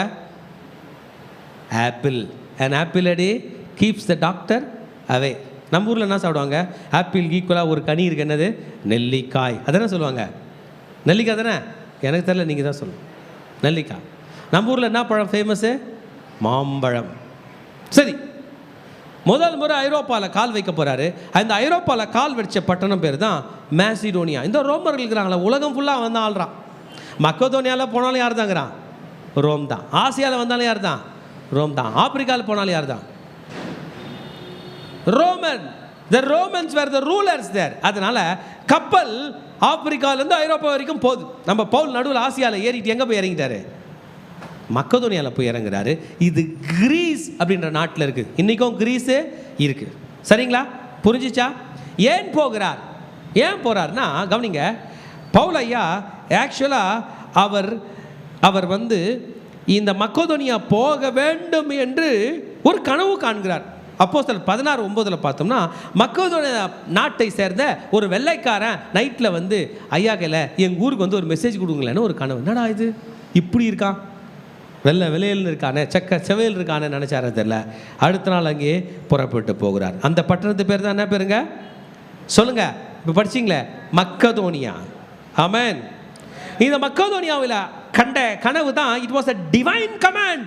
ஆப்பிள். அண்ட் ஆப்பிள் அடி கீப்ஸ் த டாக்டர் அவே. நம்ம ஊரில் என்ன சாப்பிடுவாங்க? ஆப்பிள் ஈக்குவலாக ஒரு கனி இருக்கு, என்னது? நெல்லிக்காய். அதானே சொல்லுவாங்க? நெல்லிக்காய் தானே? எனக்கு தெரியல, நீங்கள் தான் சொல்லணும். நெல்லிக்காய். நம்ம ஊரில் என்ன பழம் ஃபேமஸ்ஸு? மாம்பழம். சரி, முதல் முறை ஐரோப்பாவில் கால் வைக்க போகிறாரு. அந்த ஐரோப்பாவில் கால் வச்ச பட்டணம் பேர் தான் மேசிடோனியா. இந்த ரோமர்கள் இருக்கிறாங்களா, உலகம் ஃபுல்லாக வந்து ஆள்றான். மக்கதோனியாவில் போனாலும் யார் தாங்கிறான்? ரோம் தான். ஆசியாவில் வந்தாலும் யார் தான்? ரோம் தான். ஆப்பிரிக்காவில் போனாலும் யார் தான்? Roman. The Romans were the rulers there. அதனால கப்பல் ஆப்பிரிக்காவிலேருந்து ஐரோப்பா வரைக்கும் போகுது. நம்ம பவுல் நடுவில் ஆசியாவில் ஏறிட்டு எங்கே போய் இறங்கிட்டாரு? மக்கதோனியாவில் போய் இறங்குறாரு. இது கிரீஸ் அப்படின்ற நாட்டில் இருக்குது. இன்றைக்கும் கிரீஸு இருக்குது. சரிங்களா? புரிஞ்சிச்சா? ஏன் போகிறார்? ஏன் போகிறார்னா கவனிங்க, பவுல் ஐயா ஆக்சுவலாக அவர் இந்த மக்கதோனியா போக வேண்டும் என்று ஒரு கனவு காண்கிறார். அப்போஸ்தலர் 16:9 பார்த்தோம்னா, மக்கதோனியா நாட்டை சேர்ந்த ஒரு வெள்ளைக்காரன் நைட்டில் ஐயா கையில் எங்கள் ஊருக்கு ஒரு மெசேஜ் கொடுங்களேன்னு ஒரு கனவு. என்னடா இது இப்படி இருக்கான், வெள்ளையில் இருக்கானே, செவையில் இருக்கானே நினச்சார தெரியல. அடுத்த நாள் அங்கே புறப்பட்டு போகிறார். அந்த பட்டணத்து பேர் தான் என்ன பேருங்க? சொல்லுங்க, இப்போ படிச்சிங்களே, மக்கதோனியா. ஆமென். இந்த மக்கதோனியாவில் கண்ட கனவு தான் it was a divine command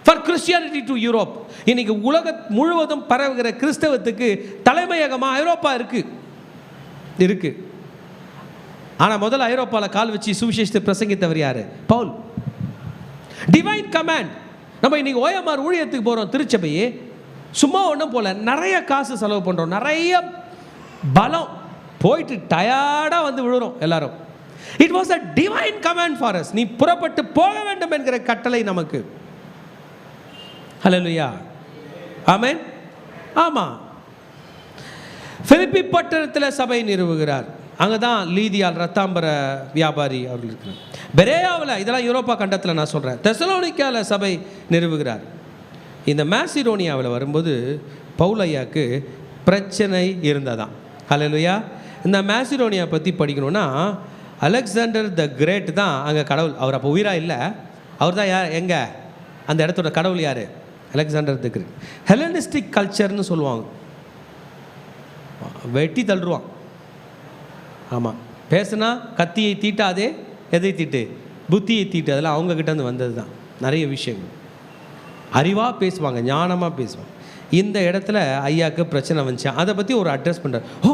for Christianity to Europe. இன்னைக்கு உலகம் முழுவதும் பரவுகிற கிறிஸ்தவத்துக்கு தலைமையகமாக ஐரோப்பா இருக்கு. ஆனால் முதல்ல ஐரோப்பாவில் கால் வச்சு சுவிசேஷத்தை பிரசங்கித்தவர் யார்? பவுல். Divine command. நம்ம இன்னைக்கு ஓஎம்ஆர் ஊழியத்துக்கு போகிறோம், திருச்சபையே சும்மா ஒன்றும் போல, நிறைய காசு செலவு பண்ணுறோம், நிறைய பலம், போயிட்டு டயர்டாக விழுறோம் எல்லாரும். It was a divine command for us. நீ புறப்பட்டு போக வேண்டும் என்கிற கட்டளை நமக்கு. ஹல்லேலூயா, ஆமென். ஆமாம், பிலிப்பி பட்டணத்தில் சபை நிறுவுகிறார். அங்கே தான் லீதியால் ரத்தாம்பர வியாபாரி அவர்கள் இருக்கிறார். பெரேயாவில், இதெல்லாம் யூரோப்பா கண்டத்தில் நான் சொல்கிறேன். தெசலோனிக்காவில் சபை நிறுவுகிறார். இந்த மேசிடோனியாவில் வரும்போது பவுல் ஐயாவுக்கு பிரச்சனை இருந்ததான். ஹல்லேலூயா. இந்த மேசிடோனியா பற்றி படிக்கணும்னா, அலெக்சாண்டர் த கிரேட் தான் அங்கே கடவுள். அவர் அப்போ உயிராக இல்லை. அவர் தான் யார்? எங்கே அந்த இடத்தோட கடவுள் யார்? Alexander the great. ஹெலனிஸ்டிக் கல்ச்சர்னு சொல்லுவாங்க. வெட்டி தள்ளுருவான். ஆமாம், பேசுனா கத்தியை தீட்டாதே, எதை தீட்டு? புத்தியை தீட்டு. அதெல்லாம் அவங்கக்கிட்டேருந்து வந்தது தான். நிறைய விஷயங்கள் அறிவாக பேசுவாங்க, ஞானமாக பேசுவாங்க. இந்த இடத்துல ஐயாவுக்கு பிரச்சனை வந்துச்சு. அதை பற்றி ஒரு அட்ரஸ் பண்ணுறார். ஓ,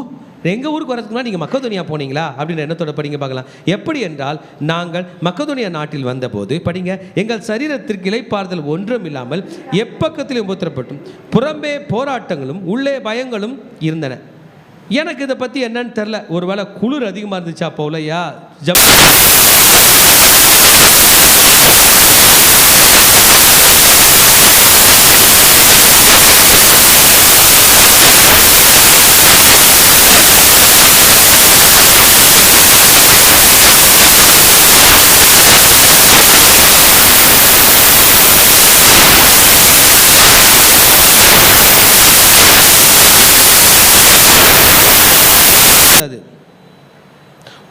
எங்கள் ஊருக்கு வரதுக்கு முன்னாடி நீங்கள் மக்கதோனியா போனீங்களா அப்படின்ற எண்ணத்தோட படிங்க பார்க்கலாம். எப்படி என்றால், நாங்கள் மக்கதோனியா நாட்டில் வந்தபோது படிங்க, எங்கள் சரீரத்திற்கு இளைப்பாறுதல் ஒன்றும் இல்லாமல் எப்பக்கத்திலும் உபத்திரப்பட்டும் புறம்பே போராட்டங்களும் உள்ளே பயங்களும் இருந்தன. எனக்கு இதை பற்றி என்னன்னு தெரில. ஒருவேளை குளிர் அதிகமாக இருந்துச்சா போலையா?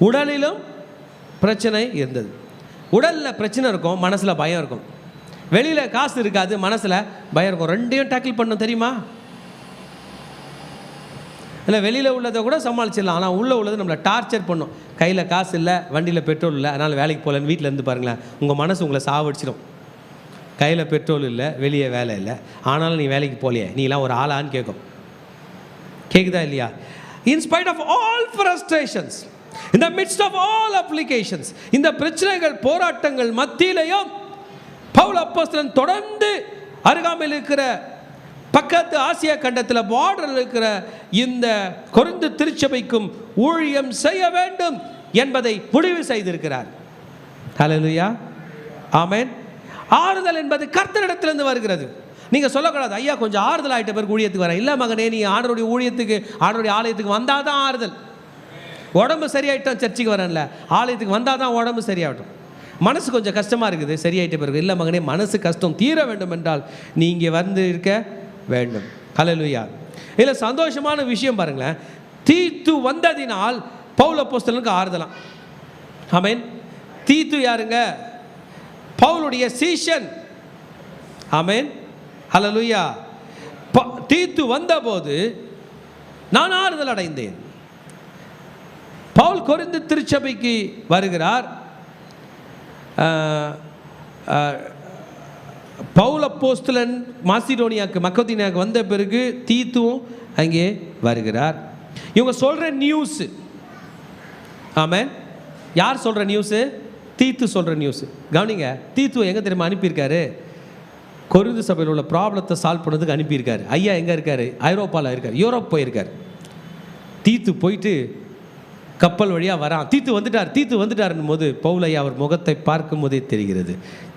உடலிலும் பிரச்சனை இருந்தது. உடலில் பிரச்சனை இருக்கும், மனசில் பயம் இருக்கும். வெளியில் காசு இருக்காது, மனசில் பயம் இருக்கும். ரெண்டையும் டேக்கிள் பண்ணணும், தெரியுமா? இல்லை, வெளியில் உள்ளதை கூட சமாளிச்சிடலாம், ஆனால் உள்ளே உள்ளது நம்மளை டார்ச்சர் பண்ணும். கையில் காசு இல்லை, வண்டியில் பெட்ரோல் இல்லை, அதனால் வேலைக்கு போகலன்னு வீட்டில் இருந்து பாருங்களேன், உங்கள் மனசு உங்களை சாவடிச்சிடும். கையில் பெட்ரோல் இல்லை, வெளியே வேலை இல்லை, ஆனாலும் நீ வேலைக்கு போகலையே, நீலாம் ஒரு ஆளான்னு கேட்கும். கேட்குதா இல்லையா? இன்ஸ்பைட் ஆஃப் ஆல் ஃப்ரஸ்ட்ரேஷன்ஸ், இந்த மிட்ஸ்ட் ஆஃப் ஆல் அப்ளிகேஷன்ஸ், இந்த பிரச்சனைகள் போராட்டங்கள் மத்தியிலையும் பவுல் அப்போஸ்தலன் தொடர்ந்து அருகாமையில் இருக்கிற பக்கத்து ஆசியா கண்டத்தில் பார்டரில் இருக்கிற இந்த கொரிந்து திருச்சபைக்கும் ஊழியம் செய்ய வேண்டும் என்பதை முடிவு செய்திருக்கிறார். ஹல்லேலூயா, ஆமென். ஆறுதல் என்பது கர்த்தரிடத்திலிருந்து வருகிறது. நீங்கள் சொல்லக்கூடாது, ஐயா கொஞ்சம் ஆறுதல் ஆகிட்ட பிறகு ஊழியத்துக்கு வரேன். இல்லை மகனே, நீ ஆண்டவருடைய ஊழியத்துக்கு, ஆண்டவருடைய ஆலயத்துக்கு வந்தால் தான் ஆறுதல். உடம்பு சரியாயிட்டோம் சர்ச்சுக்கு வரேன்ல, ஆலயத்துக்கு வந்தால் தான் உடம்பு சரியாகட்டும். மனசு கொஞ்சம் கஷ்டமாக இருக்குது, சரியாயிட்ட பிறகு. இல்லை மகனே, மனசு கஷ்டம் தீர வேண்டும் என்றால் நீ இங்கே வந்து இருக்க வேண்டும். ஹல்லேலூயா. இதில் சந்தோஷமான விஷயம் பாருங்களேன், தீத்து வந்ததினால் பவுல் அப்போஸ்தலனுக்கு ஆறுதலாம். ஆமென். தீத்து யாருங்க? பவுலுடைய சீஷன். ஆமென், ஹல்லேலூயா. தீத்து வந்தபோது நான் ஆறுதல் அடைந்தேன். பவுல் கொரிந்து திருச்சபைக்கு வருகிறார். பவுல் அப்போஸ்தலன் மாசிடோனியாவுக்கு, மக்கோதினியாவுக்கு வந்த பிறகு தீத்துவும் அங்கே வருகிறார். இவங்க சொல்கிற நியூஸ், ஆமென், யார் சொல்கிற நியூஸு? தீத்து சொல்கிற நியூஸு. கவனிங்க, தீத்துவை எங்கே தெரியுமா அனுப்பியிருக்காரு? கொரிந்து சபையில் உள்ள ப்ராப்ளத்தை சால்வ் பண்ணதுக்கு அனுப்பியிருக்காரு. ஐயா எங்கே இருக்கார்? ஐரோப்பாவில் இருக்கார், யூரோப் போயிருக்கார். தீத்து போயிட்டு கப்பல் வழியாக வரான். தீத்து வந்துட்டாருன்னும் போது பவுல் ஐயா அவர் முகத்தை பார்க்கும் போதே தெரிகிறது,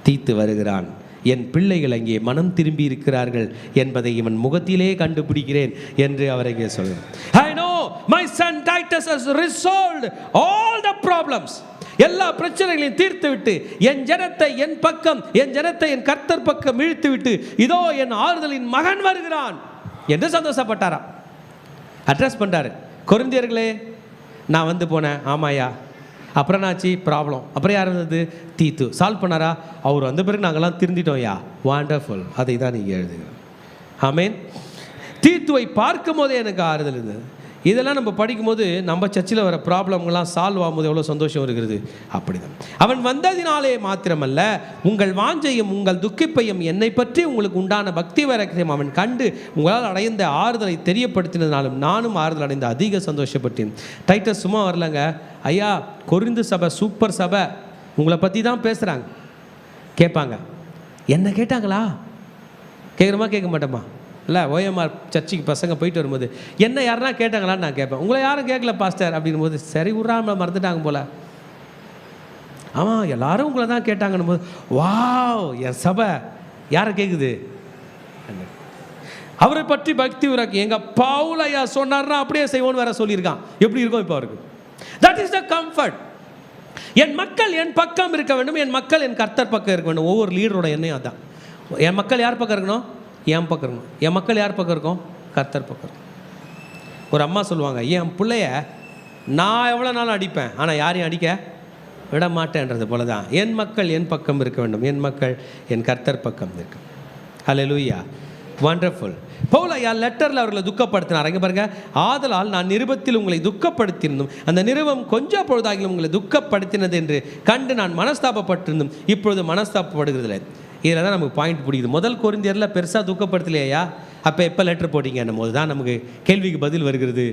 தீத்து வருகிறான், என் பிள்ளைகள் அங்கே மனம் திரும்பி இருக்கிறார்கள் என்பதை இவன் முகத்திலே கண்டுபிடிக்கிறேன் என்று அவர் இங்கே சொல்கிறார். I know my son Titus has resolved all the problems. எல்லா பிரச்சனைகளையும் தீர்த்து விட்டு என் ஜனத்தை என் பக்கம், என் ஜனத்தை என் கர்த்தர் பக்கம் இழுத்து விட்டு இதோ என் ஆறுதலின் மகன் வருகிறான் என்று சந்தோஷப்பட்டாரா. அட்ரஸ் பண்ணுறாரு. கொரிந்தியர்களே, நான் வந்து போனேன். ஆமாயா. அப்புறம் என்னாச்சு? ப்ராப்ளம். அப்புறம் யார் இருந்தது? தீத்து. சால்வ் பண்ணாரா? அவர் வந்த பிறகு நாங்கள்லாம் திருந்திட்டோம். யா, வாண்டர்ஃபுல். அதை தான் நீங்கள் எழுதுங்க. ஆமென். தீத்துவை பார்க்கும் போதே எனக்கு ஆறுதல் இருந்தது. இதெல்லாம் நம்ம படிக்கும்போது நம்ம சர்ச்சில் வர ப்ராப்ளம்கள்லாம் சால்வ் ஆகும்போது எவ்வளோ சந்தோஷம் இருக்கிறது. அப்படி தான் அவன் வந்ததினாலே மாத்திரமல்ல, உங்கள் வாஞ்சையும் உங்கள் துக்கிப்பையும் என்னை பற்றி உங்களுக்கு உண்டான பக்தி வைராக்கியம் அவன் கண்டு உங்களால் அடைந்த ஆறுதலை தெரியப்படுத்தினதுனாலும் நானும் ஆறுதல் அடைந்த அதிக சந்தோஷப்பட்டேன். டைட்டஸ் சும்மா வரலங்க. ஐயா, கொரிந்து சபை சூப்பர் சபை, உங்களை பற்றி தான் பேசுகிறாங்க. கேட்பாங்க, என்ன கேட்டாங்களா? கேட்குறமா கேட்க மாட்டோமா? இல்லை, ஓஎம்ஆர் சர்ச்சுக்கு பசங்க போயிட்டு வரும்போது என்ன யாருன்னா கேட்டாங்களான்னு நான் கேட்பேன். உங்களை யாரும் கேட்கல பாஸ்டர் அப்படின்னும் போது, சரி விட்றாம மறந்துட்டாங்க போல. ஆமாம், எல்லாரும் உங்களை தான் கேட்டாங்கன்னும் போது, வாவ், என் சபை யாரை கேட்குது? அவரை பற்றி பக்தி உராக்கி எங்கள் பவுல் ஐயா சொன்னார்னா அப்படியே செய்வோன்னு வேற சொல்லியிருக்கான். எப்படி இருக்கும் இப்போ அவருக்கு? That is the comfort. என் மக்கள் என் பக்கம் இருக்க வேண்டும், என் மக்கள் என் கர்த்தர் பக்கம் இருக்க வேண்டும். ஒவ்வொரு லீடரோட எண்ணம் அதான். என் மக்கள் யார் பக்கம் இருக்கணும்? என் பக்கம் இருக்கணும். என் மக்கள் யார் பக்கம் இருக்கும்? கர்த்தர் பக்கம் இருக்கும். ஒரு அம்மா சொல்லுவாங்க, என் பிள்ளைய நான் எவ்வளோ நாளும் அடிப்பேன், ஆனால் யாரையும் அடிக்க விட மாட்டேன்றது போல தான் என் மக்கள் என் பக்கம் இருக்க வேண்டும், என் மக்கள் என் கர்த்தர் பக்கம் இருக்கு. ஹல்லேலூயா, வண்டர்ஃபுல். பவுல் ஐயா லெட்டரில் அவர்களை துக்கப்படுத்தினார். அங்கே பாருங்க, ஆதலால் நான் நிருபத்தில் உங்களை துக்கப்படுத்தியிருந்தும் அந்த நிருபம் கொஞ்சம் பொழுதாகிலும் உங்களை துக்கப்படுத்தினது என்று கண்டு நான் மனஸ்தாபப்பட்டிருந்தும் இப்பொழுது மனஸ்தாபப்படுகிறதில்லை. இதில் தான் நமக்கு பாயிண்ட் பிடிக்குது. முதல் கொரிந்தியரில் பெருசாக துக்கப்படுத்தலையா? அப்போ எப்போ லெட்டர் போட்டிங்கன்னும் போது தான் நமக்கு கேள்விக்கு பதில் வருகிறது.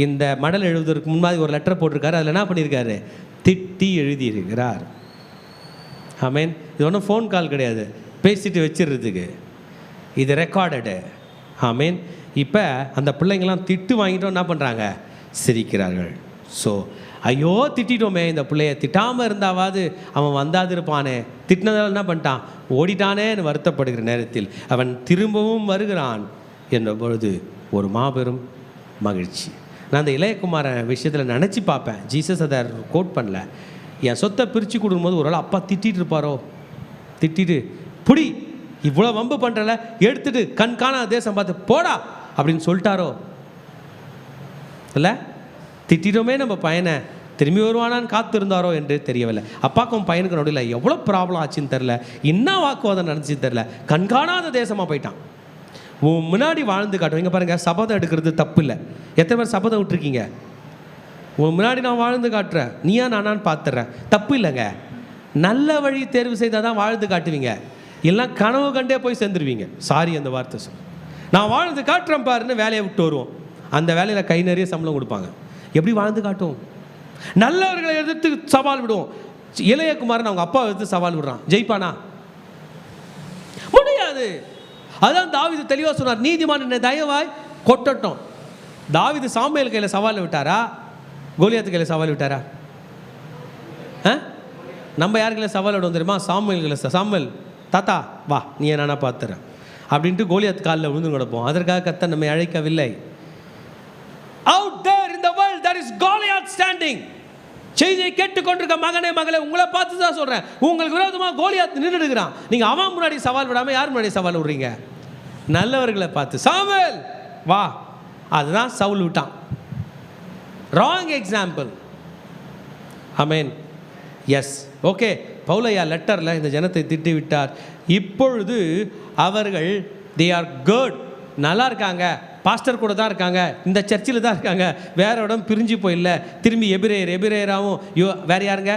இந்த மடல் எழுதுவதற்கு முன்னாடி ஒரு லெட்டர் போட்டிருக்காரு. அதில் என்ன பண்ணியிருக்காரு? திட்டி எழுதியிருக்கிறார். ஆமேன். இது ஒன்றும் ஃபோன் கால் கிடையாது, பேசிட்டு வச்சிடுறதுக்கு. இது ரெக்கார்டடு. ஆமேன். இப்போ அந்த பிள்ளைங்கள்லாம் திட்டு வாங்கிட்டோம், என்ன பண்ணுறாங்க? சிரிக்கிறார்கள். ஸோ ஐயோ திட்டோமே, இந்த பிள்ளைய திட்டாமல் இருந்தாவது அவன் வந்தாது இருப்பானே, திட்டினதால் என்ன பண்ணிட்டான்? ஓடிட்டானேன்னு வருத்தப்படுகிற நேரத்தில் அவன் திரும்பவும் வருகிறான் என்ற பொழுது ஒரு மாபெரும் மகிழ்ச்சி. நான் அந்த இளையகுமாரன் விஷயத்தில் நினச்சி பார்ப்பேன். ஜீசஸ் அதை கோட் பண்ணல. என் சொத்தை பிரித்து கொடுக்கும்போது ஒரு வேளை அப்பா திட்டிகிட்டு இருப்பாரோ, திட்டிட்டு புடி இவ்வளோ வம்பு பண்ணுறல எடுத்துட்டு கண்காணாத தேசம் பார்த்து போடா அப்படின்னு சொல்லிட்டாரோ? இல்லை, திட்டிட்டோமே நம்ம பையனை, திரும்பி வருவானான்னு காத்திருந்தாரோ என்று தெரியவில்லை. அப்பாக்கும் பையனுக்கு நடுவில் எவ்வளோ ப்ராப்ளம் ஆச்சுன்னு தெரில, என்ன வாக்குவாதம் நடந்துச்சு தெரில, கண்காணாத தேசமாக போயிட்டான். முன்னாடி வாழ்ந்து காட்டும். இங்கே பாருங்கள், சபதம் எடுக்கிறது தப்பு இல்லை. எத்தனை பேர் சபதம் விட்டுருக்கீங்க? முன்னாடி நான் வாழ்ந்து காட்டுறேன், நீயா நானான்னு பார்த்துட்றேன், தப்பு இல்லைங்க. நல்ல வழி தேர்வு செய்தால் தான் வாழ்ந்து காட்டுவீங்க. இல்லைன்னா கனவு கண்டே போய் சேர்ந்துருவீங்க. சாரி அந்த வார்த்தை சொல். நான் வாழ்ந்து காட்டுறேன் பாருன்னு வேலையை விட்டு வருவோம். அந்த வேலையில் கை நிறைய சம்பளம் கொடுப்பாங்க. எப்படி வாழ்ந்து காட்டும்? நல்லவர்களை எதிர்த்து சவால் விடுவோம். இளையகுமாரன் அவங்க அப்பா எதிர்த்து சவால் விடுறான், ஜெயிப்பானா? முடியாது. அதான் தாவீது தெளிவாக சொன்னார், நீதிமான் என்னை தயவாய் கொட்டட்டும். தாவீது சாமுவேல் கையில் சவால் விட்டாரா, கோலியாத்து கையில் சவால் விட்டாரா? நம்ம யார் கையில் சவால் விடுவோம் தெரியுமா? சாமுவேல் கையில். சாமுவேல் தாத்தா வா, நீ என்னன்னா பார்த்துறேன் அப்படின்ட்டு கோலியாத்து காலில் விழுந்து கிடப்போம். அதற்காக கர்த்தர் நம்மை அழைக்கவில்லை. Out there in the world there is Goliath standing. செய்தியை கேட்டுக்கொண்டிருக்க மகனே மகளே, உங்களை பார்த்து தான் சொல்கிறேன், உங்களுக்கு விரோதமாக கோலியாத் நின்றுடுகிறான். நீங்கள் அவன் முன்னாடி சவால் விடாமல் யார் முன்னாடி சவால் விடுறீங்க? நல்லவர்களை பார்த்து. சாமுவேல் வா, அதுதான் சவுல் விட்டான். Wrong example. Amen. Yes, okay. பவுலையா லெட்டரில் இந்த ஜனத்தை திட்டி விட்டார். இப்பொழுது அவர்கள் தே ஆர் குட், நல்லா இருக்காங்க, பாஸ்டர் கூட தான் இருக்காங்க, இந்த சர்ச்சில் தான் இருக்காங்க, வேற இடம் பிரிஞ்சு போயில்ல. திரும்பி எபிரேயராகவும் வேற யாருங்க,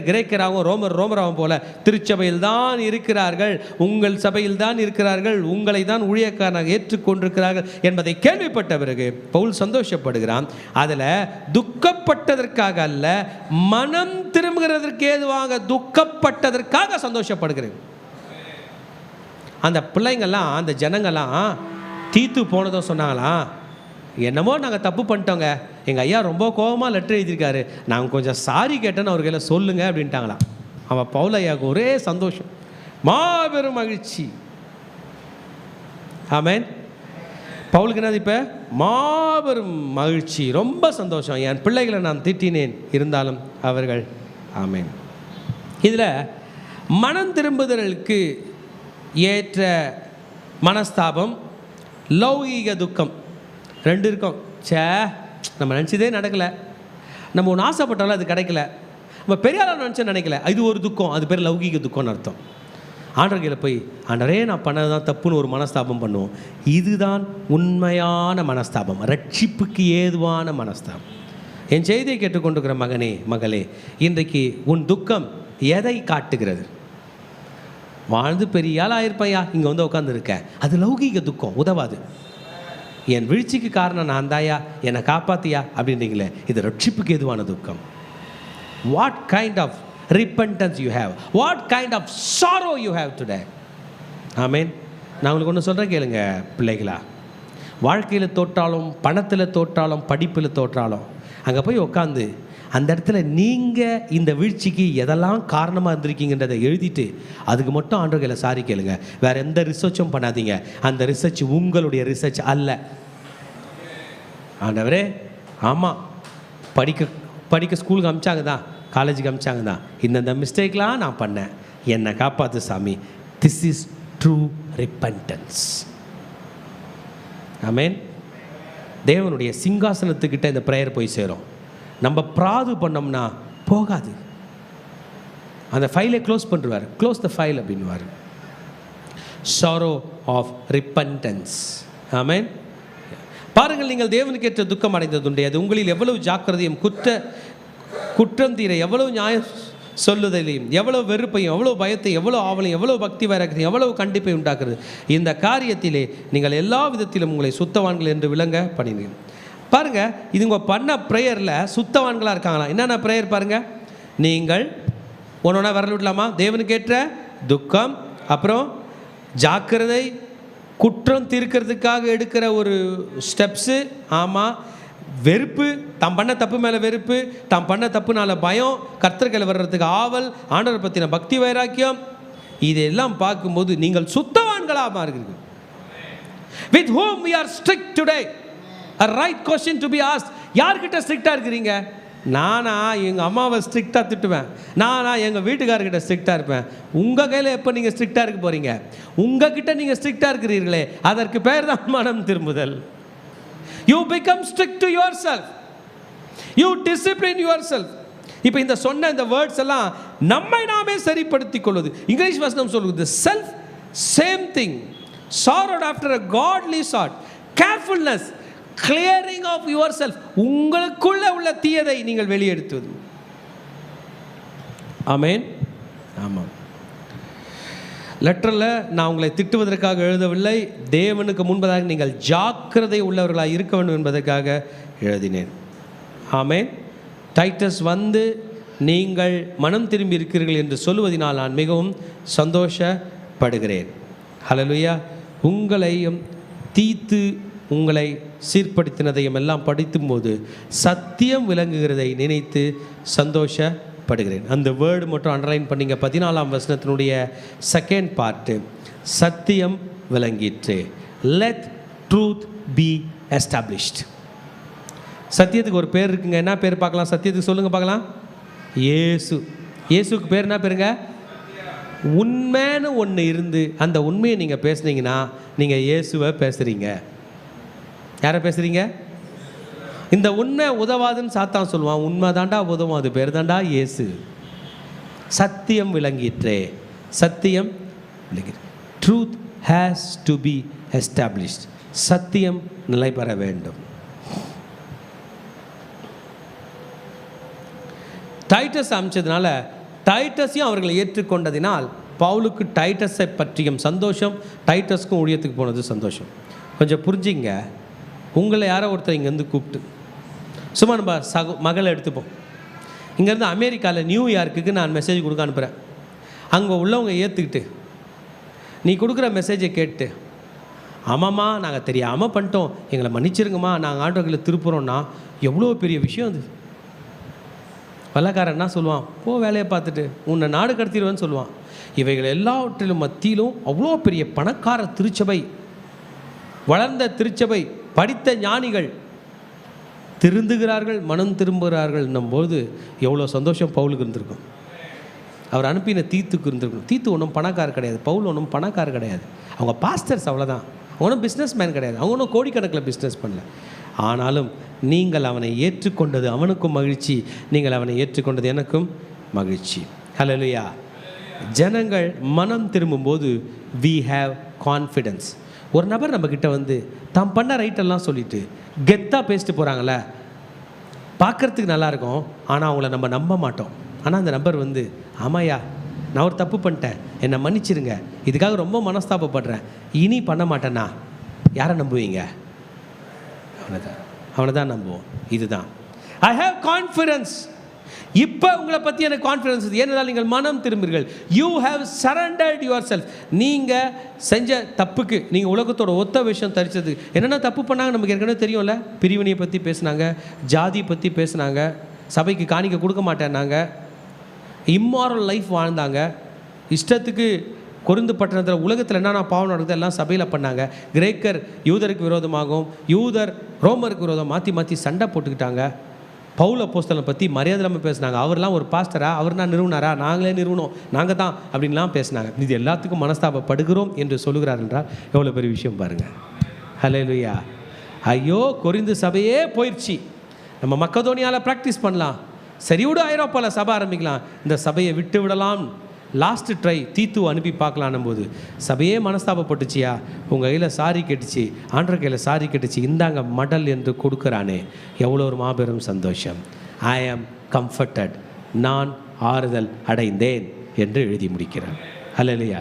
கிரேக்கராகவும் ரோமராகவும் போல திருச்சபையில் தான் இருக்கிறார்கள், உங்கள் சபையில் தான் இருக்கிறார்கள், உங்களை தான் ஊழியக்காரனாக ஏற்றுக்கொண்டிருக்கிறார்கள் என்பதை கேள்விப்பட்ட பிறகு பவுல் சந்தோஷப்படுகிறான். அதில் துக்கப்பட்டதற்காக அல்ல, மனம் திரும்புகிறதற்கு ஏதுவாக துக்கப்பட்டதற்காக சந்தோஷப்படுகிறேன். அந்த பிள்ளைங்கள்லாம், அந்த ஜனங்கள்லாம் தீத்து போனதும் சொன்னாங்களாம், என்னமோ நாங்கள் தப்பு பண்ணிட்டோங்க, எங்கள் ஐயா ரொம்ப கோபமாக லெட்டர் எழுதியிருக்காரு, நாங்கள் கொஞ்சம் சாரி கேட்டேன்னு அவர் கையில் சொல்லுங்கள் அப்படின்ட்டாங்களாம். அவன் பவுல் ஐயாவுக்கு ஒரே சந்தோஷம், மாபெரும் மகிழ்ச்சி. ஆமென். பவுலுக்கு என்னது இப்போ? மாபெரும் மகிழ்ச்சி, ரொம்ப சந்தோஷம். என் பிள்ளைகளை நான் திட்டினேன், இருந்தாலும் அவர்கள். ஆமென். இதில் மனம் திரும்புதலுக்கு ஏற்ற மனஸ்தாபம், லௌகீக துக்கம் ரெண்டு இருக்கும். நம்ம நினச்சதே நடக்கலை, நம்ம ஒன்று ஆசைப்பட்டாலும் அது கிடைக்கல, நம்ம பெரிய ஆளாக நினச்சா நினைக்கல, இது ஒரு துக்கம், அது பேர் லௌகீக துக்கம்னு அர்த்தம். ஆண்டவர்களில் போய் ஆண்டவரே நான் பண்ணதான் தப்புன்னு ஒரு மனஸ்தாபம் பண்ணுவோம். இதுதான் உண்மையான மனஸ்தாபம், ரட்சிப்புக்கு ஏதுவான மனஸ்தாபம். என் செய்தியை கேட்டுக்கொண்டிருக்கிற மகனே மகளே, இன்றைக்கு உன் துக்கம் எதை காட்டுகிறது? வாழ்ந்து பெரிய ஆள் ஆயிருப்பையா, இங்கே வந்து உட்காந்துருக்க, அது லௌகீக துக்கம், உதவாது. என் வீழ்ச்சிக்கு காரணம் நான் தாயா, என்னை காப்பாத்தியா அப்படின்றீங்களே, இது ரட்சிப்புக்கு எதுவான துக்கம். What kind of repentance you have, what kind of sorrow you have today. ஆமென். நான் உங்களுக்கு ஒன்று சொல்கிறேன் கேளுங்க பிள்ளைகளா, வாழ்க்கையில் தோற்றாலும், பணத்தில் தோற்றாலும், படிப்பில் தோற்றாலும், அங்கே போய் உட்காந்து அந்த இடத்துல நீங்கள் இந்த வீழ்ச்சிக்கு எதெல்லாம் காரணமாக இருந்திருக்கீங்கன்றதை எழுதிட்டு அதுக்கு மட்டும் ஆண்டவர்களை சாரி கேளுங்க. வேறு எந்த ரிசர்ச்சும் பண்ணாதீங்க. அந்த ரிசர்ச் உங்களுடைய ரிசர்ச் அல்ல. ஆண்டவரே ஆமாம், படிக்க ஸ்கூலுக்கு அமிச்சாங்க தான், காலேஜுக்கு அமிச்சாங்க தான், இந்த மிஸ்டேக்லாம் நான் பண்ணேன், என்னை காப்பாற்று சாமி. This is true repentance. Amen. தேவனுடைய சிங்காசனத்துக்கிட்ட இந்த ப்ரேயர் போய் சேரும். நம்ம பிராது பண்ணோம்னா போகாது. அந்த ஃபைலை க்ளோஸ் பண்ணுவார், க்ளோஸ் த ஃபைல் அப்படின்வார். Sorrow of repentance. ஆமென். பாருங்கள், நீங்கள் தேவனுக்கு ஏற்ற துக்கம் அடைந்ததுண்டே, அது உங்களில் எவ்வளவு ஜாக்கிரதையும், குற்றம் தீர எவ்வளவு நியாயம் சொல்லுதலையும், எவ்வளவு வெறுப்பையும், எவ்வளவு பயத்தையும், எவ்வளவு ஆவலையும், எவ்வளவு பக்தி வைராக்கியத்தையும், எவ்வளவு கண்டிப்பை உண்டாக்குறது. இந்த காரியத்திலே நீங்கள் எல்லா விதத்திலும் உங்களை சுத்தவான்கள் என்று விளங்க பண்ணினீங்க. பாருங்கள், இது உங்கள் பண்ண ப்ரேயரில் சுத்தவான்களாக இருக்காங்களா? என்னென்ன ப்ரேயர் பாருங்கள். நீங்கள் ஒன்றா வரல விடலாமா? தேவனுக்கு ஏற்ற துக்கம், அப்புறம் ஜாக்கிரதை, குற்றம் தீர்க்கிறதுக்காக எடுக்கிற ஒரு ஸ்டெப்ஸு. ஆமாம். வெறுப்பு, தாம் பண்ண தப்பு மேலே வெறுப்பு, தாம் பண்ண தப்புனால பயம், கர்த்தர்களை வர்றதுக்கு ஆவல், ஆண்டவர் பற்றின பக்தி வைராக்கியம், இதெல்லாம் பார்க்கும்போது நீங்கள் சுத்தவான்களாக மாறுகிறீர்கள். With whom we are strict today? A right question to be asked. யார்கிட்ட ஸ்ட்ரிக்டாக இருக்கிறீங்க? நானா எங்கள் அம்மாவை ஸ்ட்ரிக்டாக திட்டுவேன், நானா எங்கள் வீட்டுக்காரர்கிட்ட ஸ்ட்ரிக்டாக இருப்பேன். உங்கள் கையில் எப்போ நீங்கள் ஸ்ட்ரிக்டாக இருக்க போகிறீங்க? உங்கள் கிட்ட நீங்கள் ஸ்ட்ரிக்டாக இருக்கிறீர்களே, அதற்கு பேர் தான் மனம் திரும்புதல். You become strict to yourself. You discipline yourself. இப்போ இந்த சொன்ன இந்த வேர்ட்ஸ் எல்லாம் நம்மை நாமே சரிப்படுத்திக் கொள்வது. இங்கிலீஷ் வசனம் சொல்லுது, self same thing, sorrowed after a godly sort, carefulness, clearing of yourself. உங்களுக்குள்ள உள்ள தீயதை நீங்கள் வெளியெடுத்துவது. ஆமென். ஆமாம். லெட்டரில் நான் உங்களை திட்டுவதற்காக எழுதவில்லை, தேவனுக்கு முன்பதாக நீங்கள் ஜாக்கிரதை உள்ளவர்களாக இருக்க வேண்டும் என்பதற்காக எழுதினேன். ஆமென். டைட்டஸ் வந்து நீங்கள் மனம் திரும்பி இருக்கிறீர்கள் என்று சொல்லுவதனால் நான் மிகவும் சந்தோஷப்படுகிறேன். ஹல்லேலூயா. உங்களையும் தீத்து உங்களை சீர்படுத்தினதையும் எல்லாம் படிக்கும்போது சத்தியம் விளங்குகிறதை நினைத்து சந்தோஷப்படுகிறேன். அந்த வேர்டு மட்டும் அண்டர்லைன் பண்ணிங்க. 14ஆம் வசனத்தினுடைய செகண்ட் பார்ட்டு, சத்தியம் விளங்கிற்று. Let truth be established. சத்தியத்துக்கு ஒரு பேர் இருக்குங்க. என்ன பேர் பார்க்கலாம்? சத்தியத்துக்கு சொல்லுங்கள் பார்க்கலாம். இயேசு. இயேசுக்கு பேர் என்ன பேருங்க? உண்மைன்னு ஒன்று இருந்து அந்த உண்மையை நீங்கள் பேசுனீங்கன்னா நீங்கள் இயேசுவை பேசுகிறீங்க. யாரை பேசுகிறீங்க? இந்த உண்மை உதவாதுன்னு சாத்தான் சொல்லுவான். உண்மை தாண்டா உதவும், அது பேர் தாண்டா இயேசு. சத்தியம் விளங்கிற்றே. சத்தியம் விளங்கி. Truth has to be established. சத்தியம் நிலை பெற வேண்டும். டைட்டஸ் அமைச்சதுனால டைட்டஸையும் அவர்களை ஏற்றுக்கொண்டதினால் பவுலுக்கு டைட்டஸை பற்றியும் சந்தோஷம், டைட்டஸ்க்கும் ஊழியத்துக்கு போனது சந்தோஷம். கொஞ்சம் புரிஞ்சிங்க. உங்களை யாரோ ஒருத்தர் இங்கேருந்து கூப்பிட்டு சும்மா நம்ம மகளை எடுத்துப்போம். இங்கேருந்து அமெரிக்காவில் நியூயார்க்குக்கு நான் மெசேஜ் கொடுக்க அனுப்புகிறேன். அங்கே உள்ளவங்க ஏற்றுக்கிட்டு நீ கொடுக்குற மெசேஜை கேட்டு, ஆமாம்மா நாங்கள் தெரியாமல் பண்ணிட்டோம், எங்களை மன்னிச்சிருங்கம்மா, நாங்கள் ஆண்டவர்களை திருப்புறோன்னா எவ்வளோ பெரிய விஷயம் அது. வல்லக்காரன் என்ன சொல்லுவான்? போ வேலையை பார்த்துட்டு உன்னை நாடு கடத்திடுவேன்னு சொல்லுவான். இவைகள் எல்லாவற்றிலும் மத்தியிலும் அவ்வளோ பெரிய பணக்கார திருச்சபை, வளர்ந்த திருச்சபை, படித்த ஞானிகள் திருந்துகிறார்கள், மனம் திரும்புகிறார்கள் என்னும்போது எவ்வளோ சந்தோஷம் பவுலுக்கு இருந்திருக்கும். அவர் அனுப்பின தீத்துக்கு இருந்திருக்கும். தீத்து ஒன்றும் பணக்காரர் கிடையாது, பவுல் ஒன்றும் பணக்காரர் கிடையாது. அவங்க பாஸ்டர்ஸ், அவ்வளோதான். ஒன்றும் பிஸ்னஸ் மேன் கிடையாது, அவங்க ஒன்றும் கோடிக்கணக்கில் பிஸ்னஸ் பண்ணல. ஆனாலும் நீங்கள் அவனை ஏற்றுக்கொண்டது அவனுக்கும் மகிழ்ச்சி, நீங்கள் அவனை ஏற்றுக்கொண்டது எனக்கும் மகிழ்ச்சி. ஹல்லேலூயா. ஜனங்கள் மனம் திரும்பும்போது we have confidence. ஒரு நபர் நம்மக்கிட்ட வந்து தாம் பண்ண ரைட்டெல்லாம் சொல்லிவிட்டு கெத்தாக பேசிட்டு போகிறாங்களே, பார்க்குறதுக்கு நல்லாயிருக்கும், ஆனால் அவங்கள நம்ம நம்ப மாட்டோம். ஆனால் அந்த நபர் வந்து, ஆமாயா நான் ஒரு தப்பு பண்ணிட்டேன், என்னை மன்னிச்சிருங்க, இதுக்காக ரொம்ப மனஸ்தாபப்படுறேன், இனி பண்ண மாட்டேன்னா, யாரை நம்புவீங்க? அவனை தான் நம்புவோம். இதுதான் ஐ ஹேவ் கான்ஃபிடன்ஸ். இப்போ உங்களை பற்றி எனக்கு கான்ஃபிடன்ஸ் இருக்குது. ஏனென்றால் நீங்கள் மனம் திரும்புகிறீர்கள். You have surrendered your self. நீங்கள் செஞ்ச தப்புக்கு, நீங்கள் உலகத்தோட ஒத்த விஷயம் தரிச்சது என்னென்ன தப்பு பண்ணாங்க நமக்கு ஏற்கனவே தெரியும்ல. பிரிவினையை பற்றி பேசுனாங்க, ஜாதி பற்றி பேசுனாங்க, சபைக்கு காணிக்க கொடுக்க மாட்டேன்னாங்க, இம்மாரல் லைஃப் வாழ்ந்தாங்க, இஷ்டத்துக்கு கொரிந்து பட்டணத்தில் உலகத்தில் என்னென்ன பாவம் நடக்குது எல்லாம் சபையில் பண்ணாங்க. கிரேக்கர் யூதருக்கு விரோதமாகவும் யூதர் ரோமருக்கு விரோதம் மாற்றி மாற்றி சண்டை போட்டுக்கிட்டாங்க. பவுல் அப்போஸ்தலனை பற்றி மரியாதை இல்லாமல் பேசினாங்க. அவர்லாம் ஒரு பாஸ்டரா, அவர் நான் நிறுவனாரா, நாங்களே நிறுவனம், நாங்கள் தான் அப்படின்லாம் பேசினாங்க. இது எல்லாத்துக்கும் மனஸ்தாபப்படுகிறோம் என்று சொல்லுகிறார் என்றால் எவ்வளோ பெரிய விஷயம் பாருங்கள். ஹல்லேலூயா. ஐயோ கொரிந்து சபையே போயிடுச்சு, நம்ம மக்கதோனியாவில் ப்ராக்டிஸ் பண்ணலாம், சரியோடு ஐரோப்பாவில் சபை ஆரம்பிக்கலாம், இந்த சபையை விட்டு விடலாம், லாஸ்ட்டு ட்ரை தீத்து அனுப்பி பார்க்கலான்னும் போது சபையே மனஸ்தாபப்பட்டுச்சியா, உங்கள் கையில் சாரி கெட்டுச்சு, ஆண்டர் கையில் சாரி கெட்டுச்சு, இந்தாங்க மடல் என்று கொடுக்குறானே, எவ்வளோ ஒரு மாபெரும் சந்தோஷம். ஐ ஆம் கம்ஃபர்டட், நான் ஆறுதல் அடைந்தேன் என்று எழுதி முடிக்கிறார். ஹல்லேலூயா.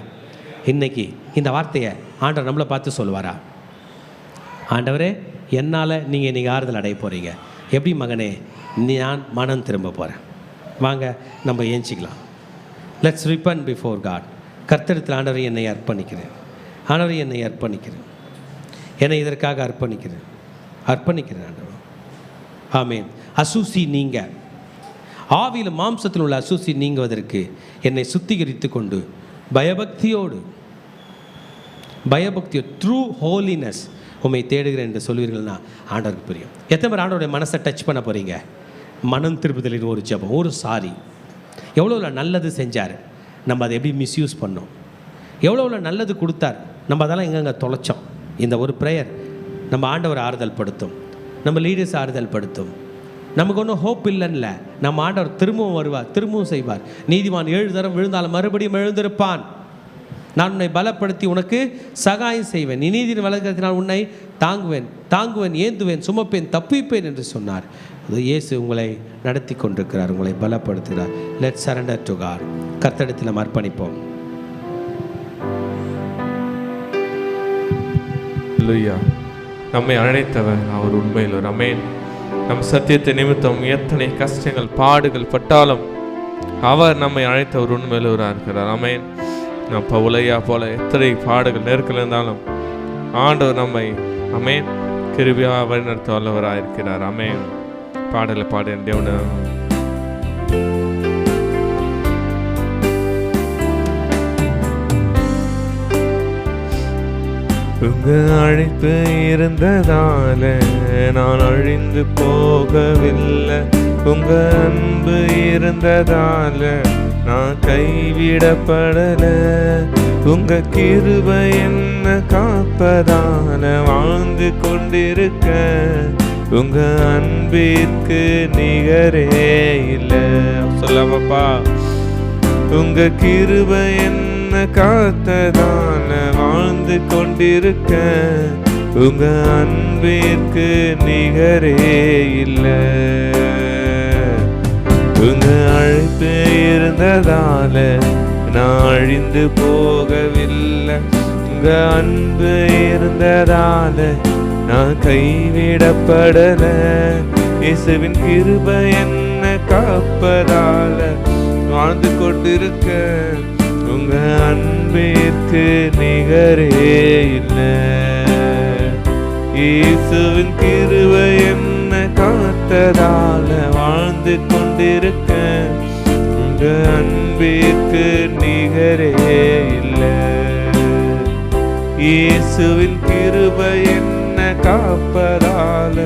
இன்னைக்கு இந்த வார்த்தையை ஆண்டவர் நம்மளை பார்த்து சொல்லுவாரா? ஆண்டவரே என்னால் நீங்கள் ஆறுதல் அடைய போகிறீங்க. எப்படி மகனே? நான் மனம் திரும்ப போகிறேன். வாங்க நம்ம ஏஞ்சிக்கலாம். Let's repent before God. கர்த்தரிடத்தில் ஆண்டவரை என்னை அர்ப்பணிக்கிறேன், ஆண்டவரை என்னை அர்ப்பணிக்கிறேன், என்னை இதற்காக அர்ப்பணிக்கிறேன் ஆண்டவர். ஆமேன். அசூசி நீங்க, ஆவியில் மாம்சத்தில் உள்ள அசூசி நீங்குவதற்கு என்னை சுத்திகரித்து கொண்டு பயபக்தியோடு த்ரூ ஹோலினஸ் உண்மை தேடுகிறேன் என்று சொல்வீர்கள்னா ஆண்டவருக்கு புரியும். எத்தனை பேர் ஆண்டவருடைய மனசை டச் பண்ண போகிறீங்க? மனம் திருப்புதலின் ஒரு ஜெபம், ஒரு சாரி. எவ்வளோ நல்லது செஞ்சார், நம்ம அதை எப்படி மிஸ்யூஸ் பண்ணோம், எவ்வளோ நல்லது கொடுத்தார், நம்ம அதெல்லாம் எங்கெங்கே தொலைச்சோம். இந்த ஒரு ப்ரேயர் நம்ம ஆண்டவர் ஆறுதல் படுத்தும், நம்ம லீடர்ஸ் ஆறுதல் படுத்தும். நமக்கு ஒன்றும் ஹோப் இல்லைன்ல, நம்ம ஆண்டவர் திரும்பவும் வருவார், திரும்பவும் செய்வார். நீதிமான் 7 தரம் விழுந்தாலும் மறுபடியும் எழுந்திருப்பான். நான் உன்னை பலப்படுத்தி உனக்கு சகாயம் செய்வேன், நீ நீதியின் வழக்கத்தினால் உன்னை தாங்குவேன், ஏந்துவேன், சுமப்பேன், தப்பிப்பேன் என்று சொன்னார். இயேசு உங்களை நடத்தி கொண்டிருக்கிறார், உங்களை பலப்படுத்துகிறார். Let's surrender to God. கர்த்தரிடத்தில் நம்ம அர்ப்பணிப்போம். அல்லேலூயா. நம்மை அழைத்தவர் அவர் உண்மையில் அமேன். நம் சத்தியத்தை நிமித்தம் எத்தனை கஷ்டங்கள் பாடுகள் பட்டாலும் அவர் நம்மை அழைத்தவர் உண்மையிலவராக இருக்கிறார். அமேன். நம் பவுலையா போல எத்தனை பாடுகள் நெருக்கல் இருந்தாலும் ஆண்டவர் நம்மை அமேன் கிருபையாக வழிநடத்த வல்லவராக இருக்கிறார். அமேன். பாடலை பாடு தேவன. உங்க அழைப்பு இருந்ததால நான் அழிந்து போகவில்லை. உங்க அன்பு இருந்ததால நான் கைவிடப்படல. உங்க கிருபை என்ன காப்பதால வாழ்ந்து கொண்டிருக்க. உங்க அன்பிற்கு நிகரே இல்லை. சொல்லாமப்பா. உங்க கிருபை என்ன காத்ததால வாழ்ந்து கொண்டிருக்க. உங்க அன்பிற்கு நிகரே இல்லை. உங்க அழைப்பு இருந்ததால நான் அழிந்து போகவில்லை. உங்க அன்பு இருந்ததால நான் கைவிடப்படல. இயேசுவின் கிருபை என்ன காப்பதால வாழ்ந்து கொண்டிருக்க. உங்க அன்பிற்கு நிகரே இல்லை. இயேசுவின் கிருபை என்ன காத்ததால வாழ்ந்து கொண்டிருக்க. உங்க அன்பிற்கு நிகரே இல்லை. இயேசுவின் கிருபை என்ன காப்பதால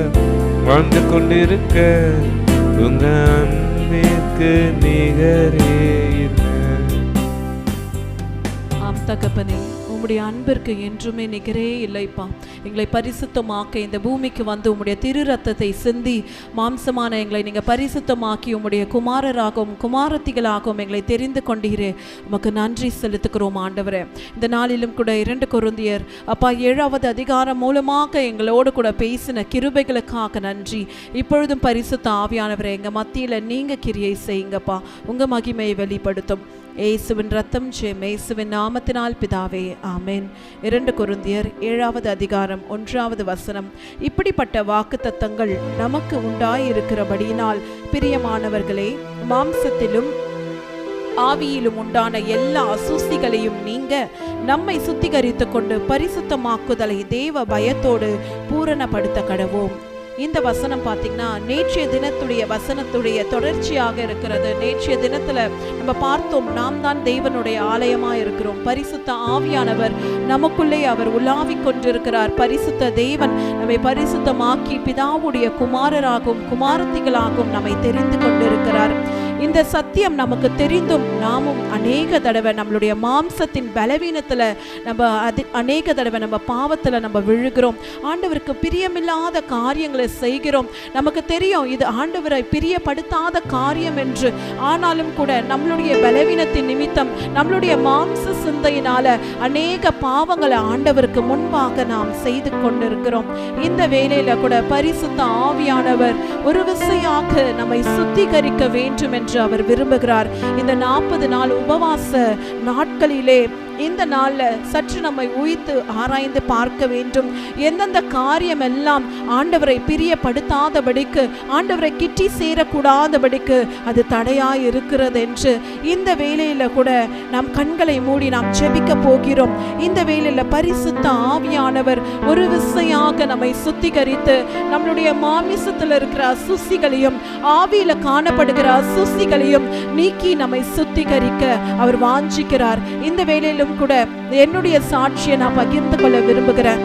வாழ்ந்து கொண்டிருக்க. உங்க அன்பிற்கு நிகரே இல்லை. ஆம் தகப்பனே, உம்முடைய அன்பிற்கு என்றுமே நிகரே இல்லைப்பா. எங்களை பரிசுத்தமாக்க இந்த பூமிக்கு வந்து உம்முடைய திரு ரத்தத்தை சிந்தி மாம்சமான எங்களை நீங்கள் பரிசுத்தமாக்கி உம்முடைய குமாரராகவும் குமாரத்திகளாகவும் எங்களை தெரிந்து கொண்டீரே. உமக்கு நன்றி செலுத்துக்கிறோம் ஆண்டவரே. இந்த நாளிலும் கூட 2 கொரிந்தியர் அப்பா 7வது அதிகாரம் மூலமாக எங்களோடு கூட பேசின கிருபைகளுக்காக நன்றி. இப்பொழுதும் பரிசுத்த ஆவியானவரை எங்கள் மத்தியில் நீங்கள் கிரியை செய்யுங்கப்பா. உங்கள் மகிமையை வெளிப்படுத்தும். இயேசுவின் ரத்தம் ஜெயம். இயேசுவின் நாமத்தினால் பிதாவே, ஆமென். 2 கொரிந்தியர் 7வது அதிகாரம் 1வது வசனம். இப்படிப்பட்ட வாக்குத்தத்தங்கள் நமக்கு உண்டாயிருக்கிறபடியினால் பிரியமானவர்களே, மாம்சத்திலும் ஆவியிலும் உண்டான எல்லா அசுஸ்திகளையும் நீங்க நம்மை சுத்திகரித்து கொண்டு பரிசுத்தமாக்குதலை தேவ பயத்தோடு பூரணப்படுத்த கடவோம். இந்த வசனம் பார்த்தீங்கன்னா நேற்றைய தினத்துடைய வசனத்துடைய தொடர்ச்சியாக இருக்கிறது. நேற்றைய தினத்துல நம்ம பார்த்தோம், நாம் தான் தேவனுடைய ஆலயமா இருக்கிறோம். பரிசுத்த ஆவியானவர் நமக்குள்ளே அவர் உலாவிக் கொண்டிருக்கிறார். பரிசுத்த தேவன் நம்மை பரிசுத்தமாக்கி பிதாவுடைய குமாரராகவும் குமாரத்திகளாகவும் நம்மை தெரிந்து கொண்டிருக்கிறார். இந்த சத்தியம் நமக்கு தெரிந்தும் நாமும் அநேக தடவை நம்மளுடைய மாம்சத்தின் பலவீனத்துல நம்ம அநேக தடவை நம்ம பாவத்துல நம்ம விழுகிறோம். ஆண்டவருக்கு பிரியமில்லாத காரியங்களை செய்கிறோம். நமக்கு தெரியும் இது ஆண்டவரை பிரியப்படுத்தாத காரியம் என்று. ஆனாலும் கூட நம்மளுடைய பலவீனத்தின் நிமித்தம் நம்மளுடைய மாம்ச சிந்தையினால அநேக பாவங்களை ஆண்டவருக்கு முன்பாக நாம் செய்து கொண்டிருக்கிறோம். இந்த வேளையில கூட பரிசுத்த ஆவியானவர் ஒரு விசையாக நம்மை சுத்திகரிக்க வேண்டும் என்று அவர் விரும்புகிறார். இந்த 40 நாள் உபவாச நாட்களிலே இந்த நாளில் சற்று நம்மை உய்த்து ஆராய்ந்து பார்க்க வேண்டும். எந்தெந்த காரியம் எல்லாம் ஆண்டவரை பிரியப்படுத்தாதபடிக்கு, ஆண்டவரை கிட்டி சேரக்கூடாதபடிக்கு அது தடையாய் இருக்கிறது என்று இந்த வேளையில கூட நாம் கண்களை மூடி நாம் ஜெபிக்க போகிறோம். இந்த வேளையில பரிசுத்த ஆவியானவர் ஒரு விசையாக நம்மை சுத்திகரித்து நம்மளுடைய மாமிசத்தில் இருக்கிற அசுசிகளையும் ஆவியில காணப்படுகிற அசுசிகளையும் நீக்கி நம்மை சுத்திகரிக்க அவர் வாஞ்சிக்கிறார். இந்த வேளையிலும் கூட என்னுடைய சாட்சியை நான் பகிர்ந்து கொள்ள விரும்புகிறேன்.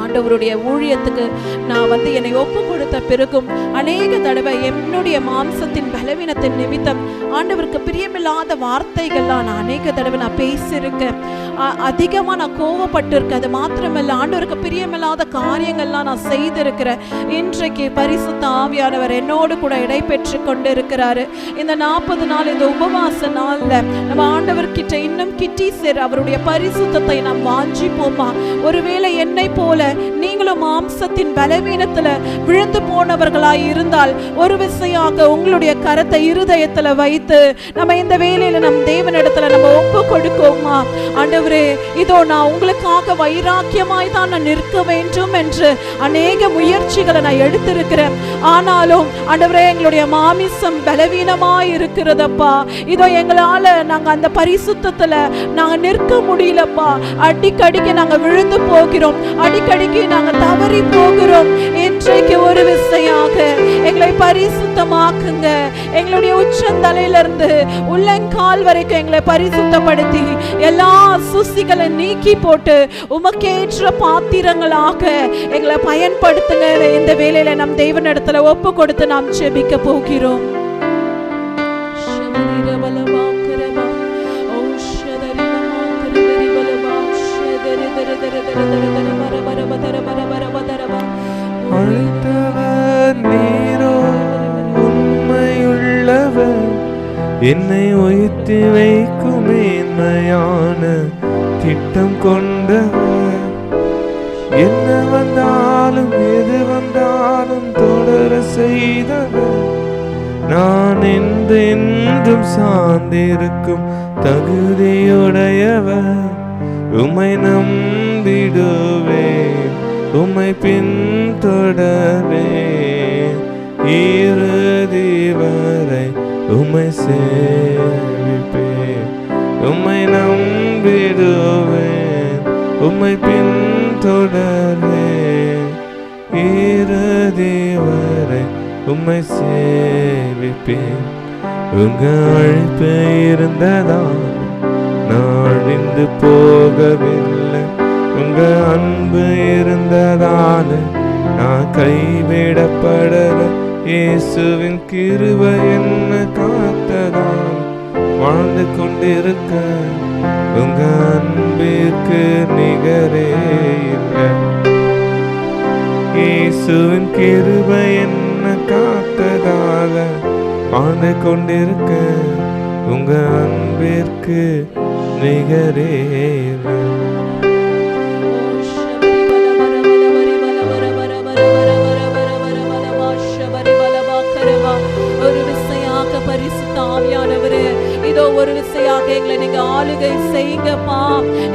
ஆண்டவருடைய ஊழியத்துக்கு நான் என்னை ஒப்பு கொடுத்த பிறகும் அநேக தடவை என்னுடைய மாம்சத்தின் பலவீனத்தின் நிமித்தம் ஆண்டவருக்கு பிரியமில்லாத வார்த்தைகள்லாம் நான் அநேக தடவை நான் பேசியிருக்கேன். அதிகமாக நான் கோவப்பட்டிருக்கேன். அது மாத்திரமல்ல, ஆண்டவருக்கு பிரியமில்லாத காரியங்கள்லாம் நான் செய்திருக்கிறேன். இன்றைக்கு பரிசுத்த ஆவியானவர் என்னோடு கூட இடைபெற்று கொண்டு இருக்கிறாரு. இந்த 40 நாள் இந்த உபவாச நாள்ல நம்ம ஆண்டவர்கிட்ட இன்னும் கிட்டி சேர அவருடைய பரிசுத்தத்தை நாம் வாஞ்சிப்போமா? ஒருவேளை என்னை போல நீங்களும் மாம்சத்தின் பலவீனத்துல விழுந்து போனவர்களாய் இருந்தால் ஒரு விசையாக உங்களுடைய கரத்தை இருதயத்துல வைத்து நம்ம இந்த வேளையில நம் தேவனிடத்துல நம்ம ஒப்பு கொடுக்கோமா? ஆண்டவரே, இதோ நான் உங்களுக்கு உமக்காக வைராக்கியமாய் தான் நான் நிற்க வேண்டும் என்று அநேக முயற்சிகளை நான் எடுத்திருக்கிறேன். ஆனாலும் ஆண்டவரே, எங்களுடைய மாமிசம் பலவீனமாய் இருக்கிறதப்பா. இதோ எங்களால நாங்க அந்த பரிசுத்தத்துல நாங்க நிற்க முடியலப்பா. அடிக்கடிக்கு நாங்க விழுந்து போகிறோம், அடிக்கடிக்கு நாங்க தவறி போகிறோம். இன்றைக்கு ஒரு விசையாக எங்களை பரிசுத்தமாக்குங்க. எங்களுடைய உச்சந்தலையிலிருந்து உள்ளங்கால் வரைக்கும் எங்களை பரிசுத்தப்படுத்தி எல்லா சுசிகளை நீக்கி போட்டு உமக்கேற்ற பாத்திரங்களாக எங்களை பயன்படுத்துங்க. இந்த வேளையில நம் தேவனிடத்துல ஒப்பு கொடுத்து நாம் ஜெபிக்க போகிறோம். அழைத்தவர் நீரோ உண்மையுள்ளவர், என்னை உயர்த்தி வைக்கும் மேன்மையான திட்டம் கொண்டவர். என்ன வந்தாலும் எது வந்தாலும் தொடர செய்தவர், நான் என்றென்றும் சார்ந்திருக்கும் தகுதியுடையவர். உம்மை நம்பிடுவேன், உம்மை பின்தொடர்வேன், இறுதி வரை உம்மை சேவிப்பேன். உம்மை நம்பிடுவேன், உம்மை பின்தொடர்வேன், இறுதி வரை உம்மை சேவிப்பேன். உங்க அழைப்பு இருந்ததால் நான் அழிந்து போகவில்லை, உங்க அன்பு இருந்ததால நான் கைவிடப்படல. இயேசுவின் கிருபை என்ன காத்ததால் வாழ்ந்து கொண்டிருக்க, உங்க அன்பிற்கு நிகரே இல்லை. இயேசுவின் கிருபை என்ன காத்ததால வாழ்ந்து கொண்டிருக்க, உங்க அன்பிற்கு நிகரே இல்லை. பரிசுத்த ஆவியானவரே, இதோ ஒரு விசையாக எங்களை நீங்க ஆளுகை செய்யுங்கப்பா.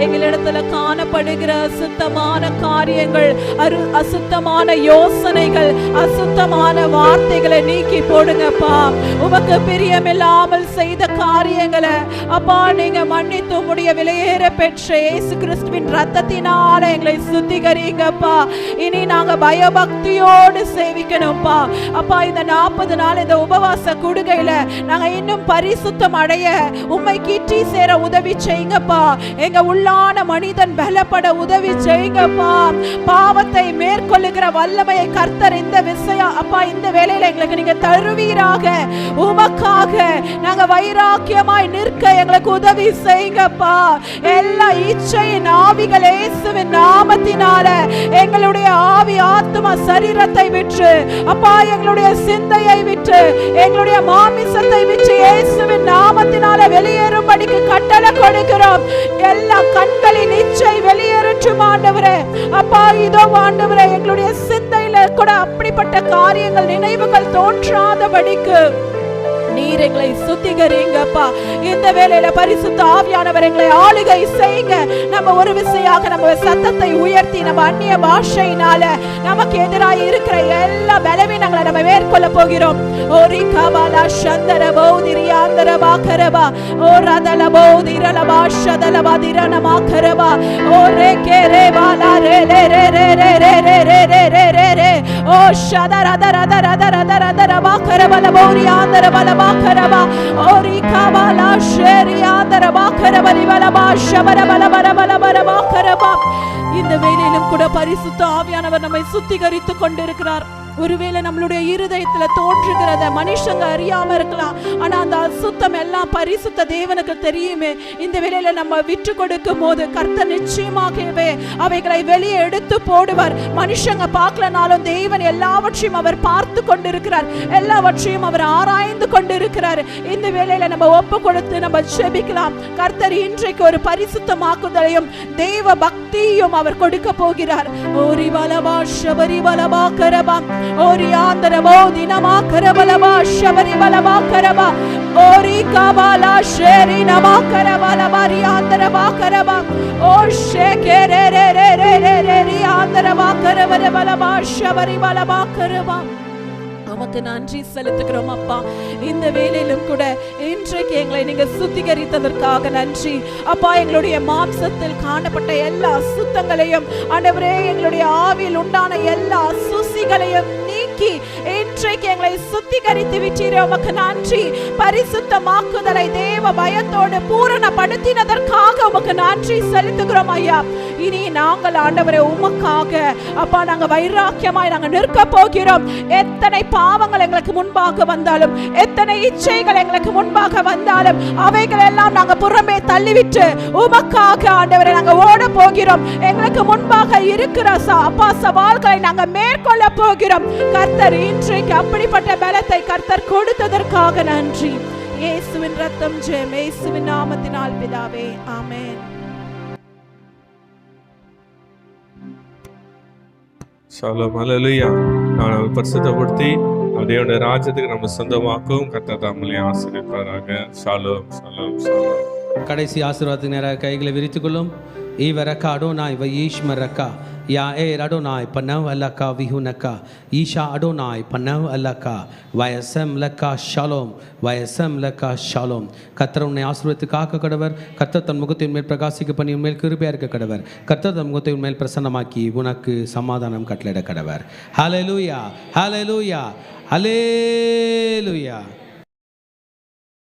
எங்களிடத்துல காணப்படுகிற அசுத்தமான காரியங்கள், அசுத்தமான யோசனைகள், அசுத்தமான வார்த்தைகளை நீக்கி போடுங்கப்பா. உமக்கு பிரியமில்லாமல் செய்த காரியங்களை அப்பா நீங்க மன்னித்து உம்முடைய விலையேற பெற்ற இயேசு கிறிஸ்துவின் ரத்தத்தினால எங்களை சுத்திகரிங்கப்பா. இனி நாங்க பயபக்தியோடு சேவிக்கணும்ப்பா. அப்பா, இந்த 40 நாள் இந்த உபவாச கூடுகையில நாங்க இன்னும் பரிசுத்தம் அடைய உம்மை கிட்டி சேர உதவி செய்யுங்கப்பா. எங்க உள்ளான மனிதன் பலப்பட உதவி செய்யுங்கப்பா. பாவத்தை மேற்கொள்ளுகிற வல்லமையை கர்த்தர் இந்த அப்பா இந்த வேளையில எங்களுக்கு நீங்க தருவீராக. உமக்காக நாங்க வைராக்கியமாய் நிற்க எங்களுக்கு உதவி செய்யுங்கப்பா. எல்லா இச்சையின் ஆவிகள் இயேசுவின் நாமத்தினால எங்களுடைய ஆவி ஆத்மா சரீரத்தை விட்டு அப்பா, எங்களுடைய சிந்தையை விட்டு, எங்களுடைய மாமிசத்தை விட்டு இயேசுவின் நாமத்தினால வெளியேறும்படிக்கு கட்டளை கொடுக்கிறோம். எல்லா கண்களின் இச்சை வெளியேறட்டும் ஆண்டவரே. அப்பா, இதோ ஆண்டவரே, எங்களுடைய சிந்தையில கூட அப்படிப்பட்ட காரியங்கள் நினைவுகள் தோன்றாதபடிக்கு நீர் எங்களை சுத்திகரிங்கப்பா. இந்த வேளையில பரிசுத்த ஆவியானவர் எங்களை ஆளுகை செய்யுங்க. நம்ம ஒரு விசையாக நம்ம சத்தத்தை உயர்த்தி நம்ம அந்நிய பாஷையினால நமக்கு எதிராக இருக்கிற எல்லா பலவீனங்களை நம்ம மேற்கொள்ள போகிறோம். ஓரி கபாலா சந்தர பௌதிரியாந்தர பாக்கரபா ஓ ரதல பௌதிரல பாஷதல பதிரன மாக்கரபா ஓ ரே கே ரே பாலா ரே ரே ரே ரே ரே ரே ரே ரே ரே ரே ரே ரே ஓ ஷதர தர தர தர தர தர பாக்கரபல பௌரியாந்தர பல கரபா ஓரி கபாலா ஷேரியாந்தர பாக்கரபலி பலபா ஷபர பல பல பல பல பாக்கரபா. இந்த வேளையிலும் கூட பரிசுத்த ஆவியானவர் நம்மை சுத்திகரித்துக் கொண்டிருக்கிறார். ஒருவேளை நம்மளுடைய இருதயத்துல தோன்றுகிறத மனுஷங்க அறியாம இருக்கலாம், ஆனா அந்த அசுத்தம் எல்லாம் பரிசுத்த தேவனுக்கு தெரியுமே. இந்த வேளையில நம்ம விட்டு கொடுக்கும் போது கர்த்தர் நிச்சயமாகவே அவைகளை வெளியே எடுத்து போடுவார். மனுஷங்க பார்க்கலனாலும் தேவன் எல்லாவற்றையும் அவர் பார்த்து கொண்டிருக்கிறார், எல்லாவற்றையும் அவர் ஆராய்ந்து கொண்டிருக்கிறார். இந்த வேளையில நம்ம ஒப்பு கொடுத்து நம்ம ஜெபிக்கலாம். கர்த்தர் இன்றைக்கு ஒரு பரிசுத்தமாக்குதலையும் தேவ பக்தியும் அவர் கொடுக்க போகிறார். ஓரி பலபா ஷபரி பலபா கரபா ஓரியாந்தரபோ தினமா கரபலபா ஷபரி பலபா கரபா ஓரி கபாலா ஷேரி நமா கரபலபா ரியாந்தரபா கரபா ஓ ஷேகரே ரே ரே ரே ரே ரே ரியாந்தரபா கரபலபா ஷபரி பலபா கரபா. உமக்கு நன்றி செலுத்துகிறோம் அப்பா. இந்த வேளையிலும் கூட இன்றைக்கு எங்களை நீங்க சுத்திகரித்ததற்காக நன்றி அப்பா. எங்களுடைய மாம்சத்தில் காணப்பட்ட எல்லா சுத்தங்களையும் ஆண்டவரே, எங்களுடைய ஆவியில் உண்டான எல்லா சுசிகளையும் நீக்கி இன்றைக்கு எங்களை சுத்திகரித்து விட்டீரே, உமக்கு நன்றி. பரிசுத்தமாக்குதலை தேவ பயத்தோடு பூரணப்படுத்தினதற்காக உமக்கு நன்றி செலுத்துகிறோம் ஐயா. இனி நாங்கள் ஆண்டவரே உமக்காக அப்பா நாங்க வைராக்கியமாய் நாங்க நிற்க போகிறோம். எத்தனை பாவங்கள் எங்களுக்கு முன்பாக வந்தாலும், எத்தனை இச்சைகள் எங்களுக்கு முன்பாக வந்தாலும், அவைகள் எல்லாம் நாங்க புறமே தள்ளிவிட்டு உமக்காக ஆண்டவரே நாங்க ஓட போகிறோம். எங்களுக்கு முன்பாக இருக்கிற அப்பா சவால்களை நாங்க மேற்கொள்ள போகிறோம். கர்த்தர் இன்றைக்கு அப்படிப்பட்ட பலத்தை கர்த்தர் கொடுத்ததற்காக நன்றி. இயேசுவின் ரத்தம் ஜெயம், இயேசுவின் நாமத்தினால் பிதாவே, ஆமென். ஷாலோம், ஹல்லேலூயா. நான் பரிசுத்தப்படுத்தி தேவனுடைய ராஜ்யத்துக்கு நம்ம சொந்தமாக்கவும் கர்த்தர் தாமே ஆசீர்வதிப்பாராக. ஷாலோம், ஷாலோம், ஷாலோம். கடைசி ஆசீர்வாதத்துக்கு நேராக கைகளை விரித்துக்கொள்ளும். ஈவரக்கா அடோனாய் வயீஷ்மரக்கா யா ஏ அடோனாய் பனவ் அல்லக்கா விஹுனக்கா ஈஷா அடோனாய் பனவ் அல்லக்கா வயசம் லக்கா ஷாலோம், வயசம் லக்கா ஷாலோம். கர்த்தர் உன்னை ஆசீர்வதித்து காக்க கடவர். கர்த்தர் தன் முகத்தின் மேல் பிரகாசிக்க பண்ணி உன்மேல் கிருபையா இருக்க கடவர். கர்த்தர் தன் முகத்தின் மேல் பிரசன்னமாக்கி உனக்கு சமாதானம் கட்டளையிட கடவர். ஹல்லேலூயா, ஹல்லேலூயா, ஹல்லேலூயா.